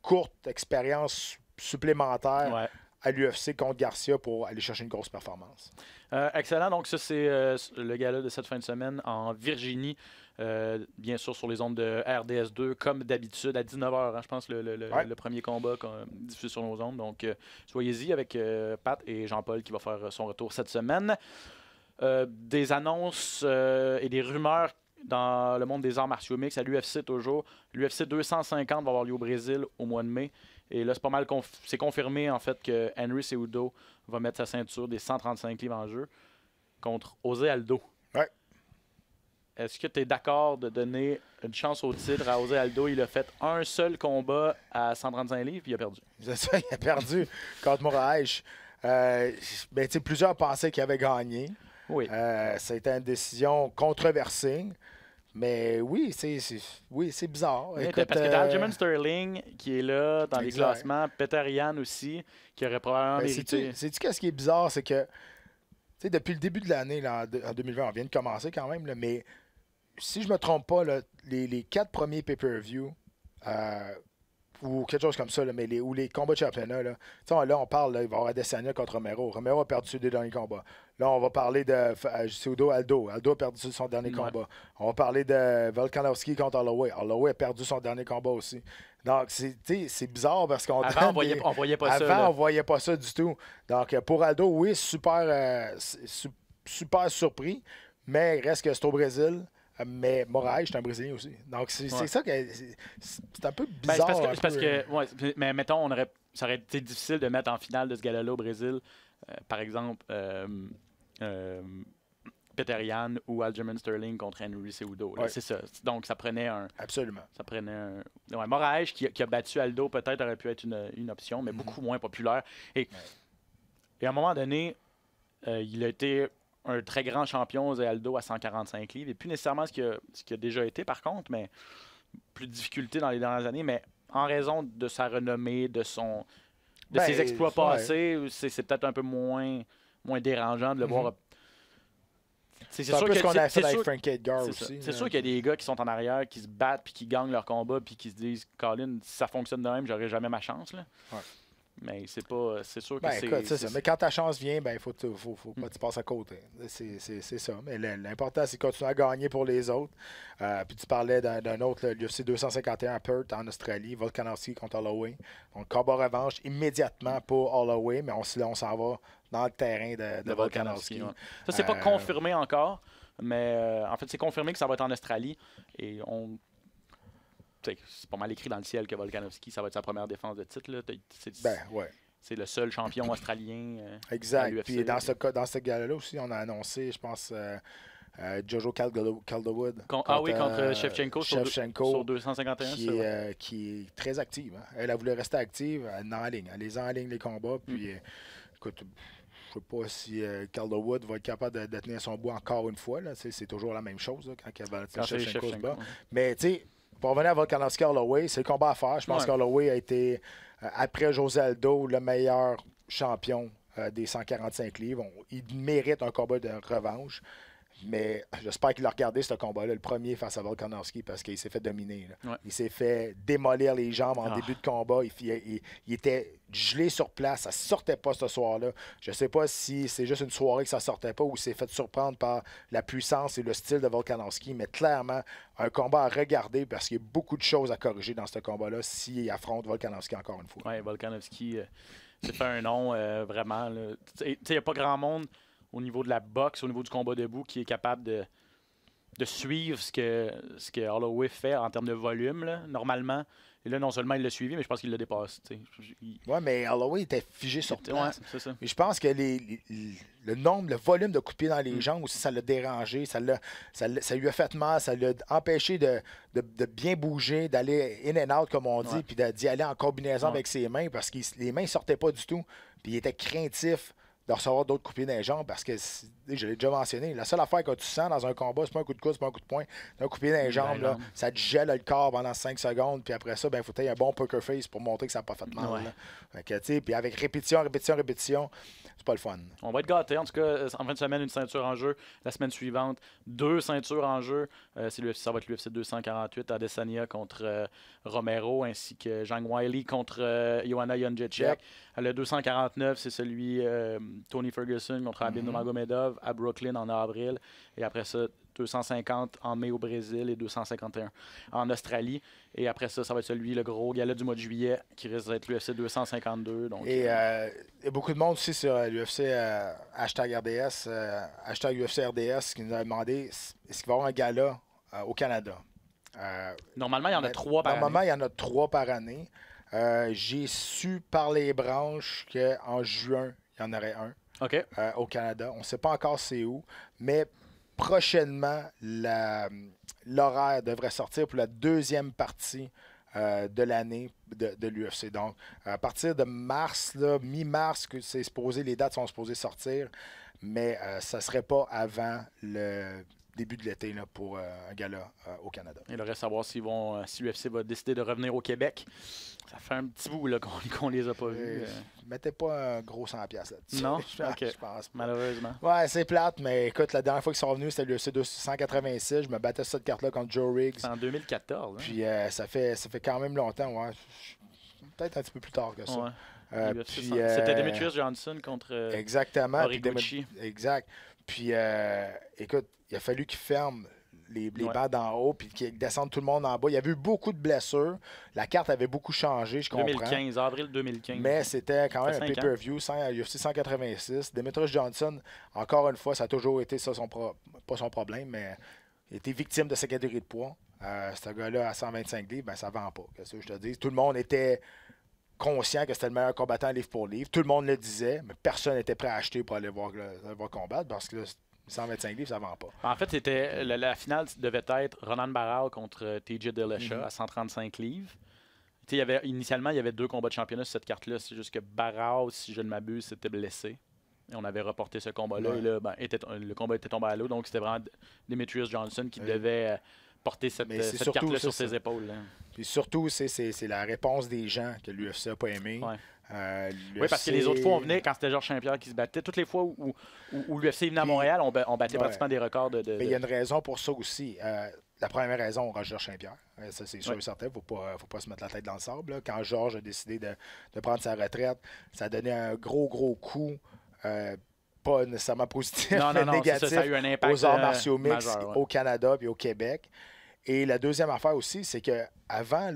courte expérience supplémentaire à l'UFC contre Garcia pour aller chercher une grosse performance. Excellent. Donc, ça, c'est le gala de cette fin de semaine en Virginie. Bien sûr, sur les ondes de RDS2, comme d'habitude, à 19h. Je pense le premier combat diffusé sur nos ondes. Donc, soyez-y avec Pat et Jean-Paul qui va faire son retour cette semaine. Des annonces et des rumeurs dans le monde des arts martiaux mixtes, à l'UFC toujours. L'UFC 250 va avoir lieu au Brésil au mois de mai. Et là, c'est pas mal c'est confirmé en fait que Henry Cejudo va mettre sa ceinture des 135 livres en jeu contre José Aldo. Ouais. Est-ce que tu es d'accord de donner une chance au titre à José Aldo? Il a fait un seul combat à 135 livres puis il a perdu. C'est ça, il a perdu contre Moraes. Plusieurs pensaient qu'il avait gagné. Oui. Ça a été une décision controversée. Mais oui, c'est bizarre. Écoute, parce que t'as Aljamain Sterling qui est là dans les exact. classements, Peter Yan aussi, qui aurait probablement mérité. Sais-tu qu'est-ce qui est bizarre? C'est que depuis le début de l'année, là, en 2020, on vient de commencer quand même, là, mais si je me trompe pas, là, les 4 premiers pay-per-view ou quelque chose comme ça, là, mais les combats de championnat, là, on parle, là, il va y avoir Adesanya contre Romero. Romero a perdu ses 2 derniers combats. Là, on va parler de Cejudo Aldo. Aldo a perdu son dernier combat. On va parler de Volkanovski contre Holloway. Holloway a perdu son dernier combat aussi. Donc, c'est bizarre parce qu'on Avant, on voyait pas ça. Avant, on voyait pas ça du tout. Donc, pour Aldo, oui, super surpris, mais il reste que c'est au Brésil. Mais Moraes, c'est un Brésilien aussi. Donc, c'est ça que c'est un peu bizarre. Mais mettons, ça aurait été difficile de mettre en finale de ce gala-là au Brésil, par exemple, Peter Yan ou Aljamain Sterling contre Henry Cejudo. C'est ça. Donc, ça prenait un... Absolument. Ça prenait un... Ouais, Moraes, qui a battu Aldo, peut-être aurait pu être une option, mais beaucoup moins populaire. Et à un moment donné, il a été un très grand champion, Aldo, à 145 livres. Et plus nécessairement ce qu'il a déjà été, par contre, mais plus de difficultés dans les dernières années. Mais en raison de sa renommée, de ses exploits passés, c'est peut-être un peu moins dérangeant de le voir. C'est sûr que ce qu'on a fait avec Frank Edgar aussi. C'est sûr qu'il y a des gars qui sont en arrière, qui se battent, puis qui gagnent leur combat, puis qui se disent « Colin, si ça fonctionne de même, j'aurai jamais ma chance. » Mais c'est sûr que c'est... Mais quand ta chance vient, il faut pas que tu passes à côté. C'est ça. Mais l'important, c'est de continuer à gagner pour les autres. Puis tu parlais d'un autre, l'UFC 251 à Perth, en Australie, Volkanovski contre Holloway. Donc, combat revanche immédiatement pour Holloway, mais on s'en va dans le terrain de Volkanovski. Ça, c'est pas confirmé encore, mais en fait, c'est confirmé que ça va être en Australie. Et c'est pas mal écrit dans le ciel que Volkanovski, ça va être sa première défense de titre. Là. C'est le seul champion australien. Exact. Puis dans ce gala-là aussi, on a annoncé, je pense, Jojo Calderwood. Contre Shevchenko sur 251. Qui est très active. Hein. Elle a voulu rester active, elle est en ligne. Elle les enligne les combats. Puis, écoute, je ne sais pas si Calderwood va être capable de tenir son bout encore une fois. C'est toujours la même chose là, quand Shevchenko se bat. Mais tu sais, pour revenir à Volkanovski Holloway, c'est le combat à faire. Je pense qu'Holloway a été, après José Aldo, le meilleur champion des 145 livres. Il mérite un combat de revanche. Mais j'espère qu'il a regardé ce combat-là, le premier face à Volkanovski, parce qu'il s'est fait dominer. Il s'est fait démolir les jambes en début de combat. Il était gelé sur place. Ça ne sortait pas ce soir-là. Je ne sais pas si c'est juste une soirée que ça ne sortait pas ou s'est fait surprendre par la puissance et le style de Volkanovski. Mais clairement, un combat à regarder parce qu'il y a beaucoup de choses à corriger dans ce combat-là s'il affronte Volkanovski encore une fois. Oui, Volkanovski s'est fait un nom vraiment. Il n'y a pas grand monde au niveau de la boxe, au niveau du combat debout, qui est capable de suivre ce que Holloway fait en termes de volume, là, normalement. Et là, non seulement il l'a suivi, mais je pense qu'il l'a dépassé. Oui, mais Holloway était figé sur place. Ouais, c'est ça. Mais je pense que le volume de coups de pied dans les jambes aussi, ça l'a dérangé. Ça lui a fait mal. Ça l'a empêché de bien bouger, d'aller in and out, comme on dit, puis d'y aller en combinaison avec ses mains parce que les mains ne sortaient pas du tout. Puis il était craintif de recevoir d'autres coups de pied dans les jambes parce que, je l'ai déjà mentionné, la seule affaire que tu sens dans un combat, c'est pas un coup de coude, c'est pas un coup de poing, c'est un coup de pied dans les jambes, là, ça te gèle le corps pendant 5 secondes, puis après ça, il faut que tu aies un bon poker face pour montrer que ça n'a pas fait mal. Puis avec répétition, c'est pas le fun. On va être gâtés. En tout cas, en fin de semaine, une ceinture en jeu. La semaine suivante, 2 ceintures en jeu. Ça va être l'UFC 248, Adesanya contre Romero, ainsi que Zhang Weili contre Joanna Jędrzejczyk. Le 249, c'est celui Tony Ferguson contre Khabib Nurmagomedov à Brooklyn en avril. Et après ça, 250 en mai au Brésil et 251 en Australie. Et après ça, ça va être le gros gala du mois de juillet qui risque d'être l'UFC 252. Donc, et il y a beaucoup de monde aussi sur l'UFC #RDS, #UFC RDS qui nous a demandé est-ce qu'il va y avoir un gala au Canada. Normalement, il y en a 3 par Normalement, année. il y en a 3 par année. J'ai su par les branches qu'en juin, il y en aurait un OK. au Canada. On ne sait pas encore c'est où, mais prochainement, l'horaire devrait sortir pour la deuxième partie de l'année de l'UFC. Donc, à partir de mars, mi-mars, que les dates sont supposées sortir, mais ça ne serait pas avant le début de l'été pour un gala au Canada. Il reste à savoir si l'UFC va décider de revenir au Québec. Ça fait un petit bout là, qu'on les a pas vus. Mettez pas un gros 100$ là-dessus. Non? Je OK. pense pas. Malheureusement. Ouais, c'est plate, mais écoute, la dernière fois qu'ils sont venus, c'était l'UFC 286. Je me battais sur cette carte-là contre Joe Riggs. C'est en 2014. Hein? Puis ça fait quand même longtemps, ouais. Peut-être un petit peu plus tard que ça. Ouais. Puis, C'était Demetrius Johnson contre exactement. Horiguchi. Exact. Puis, écoute, il a fallu qu'ils ferment les bancs d'en haut puis qu'ils descendent tout le monde en bas. Il y avait eu beaucoup de blessures. La carte avait beaucoup changé, je comprends. 2015, avril 2015. Mais c'était quand même Ça un fait 5 pay-per-view, UFC 186. Demetrius Johnson, encore une fois, ça a toujours été ça, pas son problème, mais il était victime de sa catégorie de poids. Ce gars-là, à 125 livres, ben, ça ne vend pas. Qu'est-ce que je te dis? Tout le monde était conscient que c'était le meilleur combattant livre pour livre. Tout le monde le disait, mais personne n'était prêt à acheter pour aller voir combattre parce que là, 125 livres, ça ne vend pas. En fait, c'était la finale devait être Ronan Barao contre TJ Dillashaw à 135 livres. Initialement, il y avait 2 combats de championnat sur cette carte-là. C'est juste que Barao, si je ne m'abuse, s'était blessé. Et on avait reporté ce combat-là. Ouais. Et là, le combat était tombé à l'eau. Donc, c'était vraiment Demetrius Johnson qui devait porter cette carte-là sur ses épaules. Là. Puis surtout, c'est la réponse des gens que l'UFC n'a pas aimé. Ouais. Oui, parce que les autres fois, on venait quand c'était Georges Saint-Pierre qui se battait. Toutes les fois où l'UFC venait à Montréal, on battait pratiquement des records de. Mais il y a une raison pour ça aussi. La première raison, Georges Saint-Pierre. Ça, c'est sûr et certain. Il ne faut pas se mettre la tête dans le sable. Là. Quand Georges a décidé de prendre sa retraite, ça a donné un gros coup. Pas nécessairement positif, mais négatif ça a eu un impact aux arts martiaux mixtes majeur, au Canada et au Québec. Et la deuxième affaire aussi, c'est qu'avant,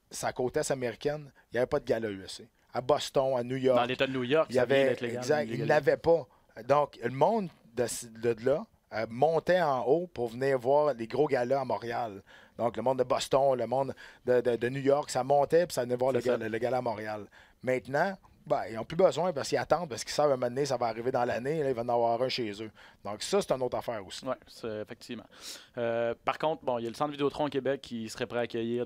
sa côte est américaine, il n'y avait pas de gala UFC. À Boston, à New York. Dans l'État de New York, il y avait, exact, il n'avait pas. Donc, le monde de là montait en haut pour venir voir les gros galas à Montréal. Donc, le monde de Boston, le monde de New York, ça montait puis ça venait voir le gala à Montréal. Maintenant, ils n'ont plus besoin parce qu'ils attendent, parce qu'ils savent à un moment donné, ça va arriver dans l'année, là, il va en avoir un chez eux. Donc ça, c'est une autre affaire aussi. Oui, effectivement. Par contre, il y a le Centre Vidéotron au Québec qui serait prêt à accueillir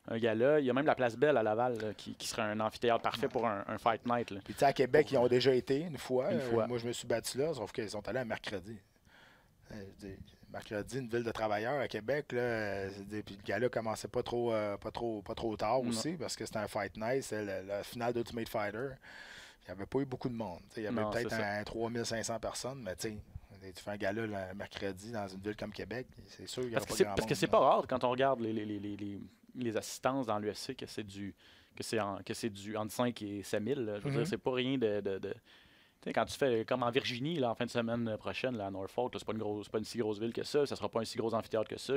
un gala. Il y a même la Place Belle à Laval qui serait un amphithéâtre parfait pour un Fight Night. Là. Puis tu sais, à Québec, ils ont déjà été une fois. Une fois. Moi, je me suis battu là, sauf qu'ils sont allés un mercredi. Mercredi, une ville de travailleurs à Québec, là, puis le gala commençait pas trop tard aussi, parce que c'était un Fight Night, c'est la finale d'Ultimate Fighter. Il n'y avait pas eu beaucoup de monde. Il y avait peut-être 3500 personnes, mais tu fais un gala le mercredi dans une ville comme Québec, c'est sûr qu'il n'y aura pas grand monde. Parce que c'est pas rare quand on regarde les assistances dans l'UFC que c'est du entre 5 et 7000. Je veux dire, c'est pas rien de quand tu fais comme en Virginie là, en fin de semaine prochaine là, à Norfolk, c'est pas une si grosse ville que ça sera pas un si gros amphithéâtre que ça.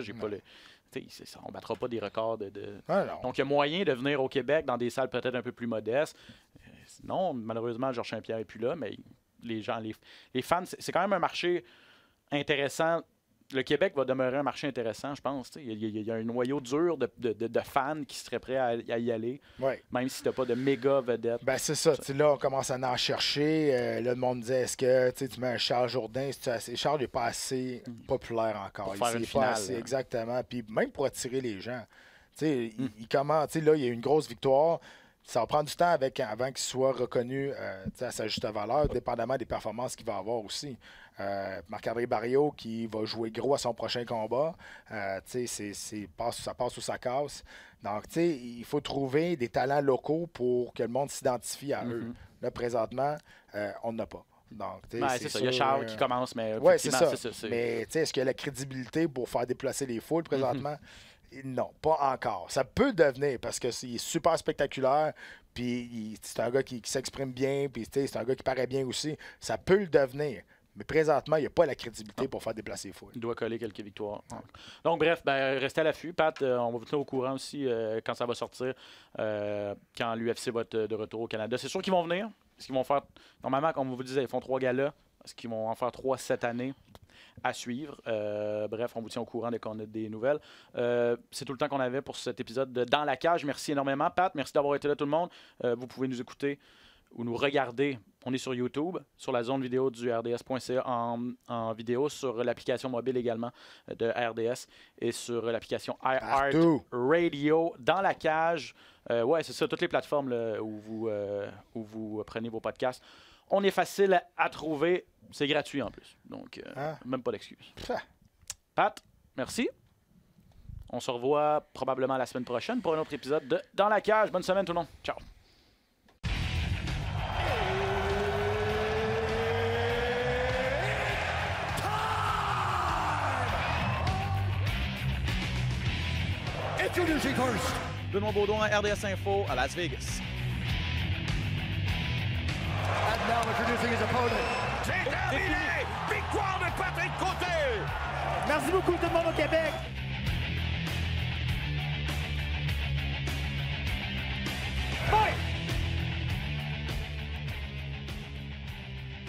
On battra pas des records Donc il y a moyen de venir au Québec dans des salles peut-être un peu plus modestes. Non, malheureusement, Georges Saint-Pierre n'est plus là, mais les fans, c'est quand même un marché intéressant. Le Québec va demeurer un marché intéressant, je pense. Il y a un noyau dur de fans qui seraient prêts à y aller, même si tu n'as pas de méga vedettes. Ben c'est ça. Là, on commence à en chercher. Là, le monde disait, est-ce que tu mets un Charles Jourdain? Charles n'est pas assez populaire encore. Pour faire une finale. Exactement. Puis même pour attirer les gens. Il commence, là, il y a eu une grosse victoire. Ça va prendre du temps avant qu'il soit reconnu à sa juste valeur, dépendamment des performances qu'il va avoir aussi. Marc-André Barriault qui va jouer gros à son prochain combat. Ça passe ou ça casse. Donc, il faut trouver des talents locaux pour que le monde s'identifie à eux. Là, présentement, on n'en a pas. Donc, c'est ça. Il y a Charles qui commence, mais oui, c'est ça. Mais est-ce qu'il y a la crédibilité pour faire déplacer les foules présentement? Non, pas encore. Ça peut devenir parce que c'est super spectaculaire, puis c'est un gars qui s'exprime bien, puis c'est un gars qui paraît bien aussi. Ça peut le devenir. Mais présentement, il n'y a pas la crédibilité pour faire déplacer les foules. Il doit coller quelques victoires. Donc, bref, restez à l'affût. Pat, on va vous tenir au courant aussi quand ça va sortir, quand l'UFC va être de retour au Canada. C'est sûr qu'ils vont venir. Parce qu'ils vont faire, normalement, comme vous disait, ils font 3 galas. Est-ce qu'ils vont en faire 3 cette année? à suivre. Bref, on vous tient au courant dès qu'on a des nouvelles. C'est tout le temps qu'on avait pour cet épisode de Dans la cage. Merci énormément, Pat. Merci d'avoir été là, tout le monde. Vous pouvez nous écouter ou nous regarder. On est sur YouTube, sur la zone vidéo du RDS.ca en vidéo, sur l'application mobile également de RDS et sur l'application iHeartRadio. Dans la cage, ouais, c'est ça, toutes les plateformes là, où vous prenez vos podcasts. On est facile à trouver, c'est gratuit en plus, donc même pas d'excuses. Pat, merci. On se revoit probablement la semaine prochaine pour un autre épisode de Dans la cage. Bonne semaine tout le monde. Ciao. Introducing first. Benoît Baudouin, RDS Info à Las Vegas. And now introducing his opponent. C'est terminé! Victoire de Patrick Côté! Merci beaucoup tout le monde au Québec.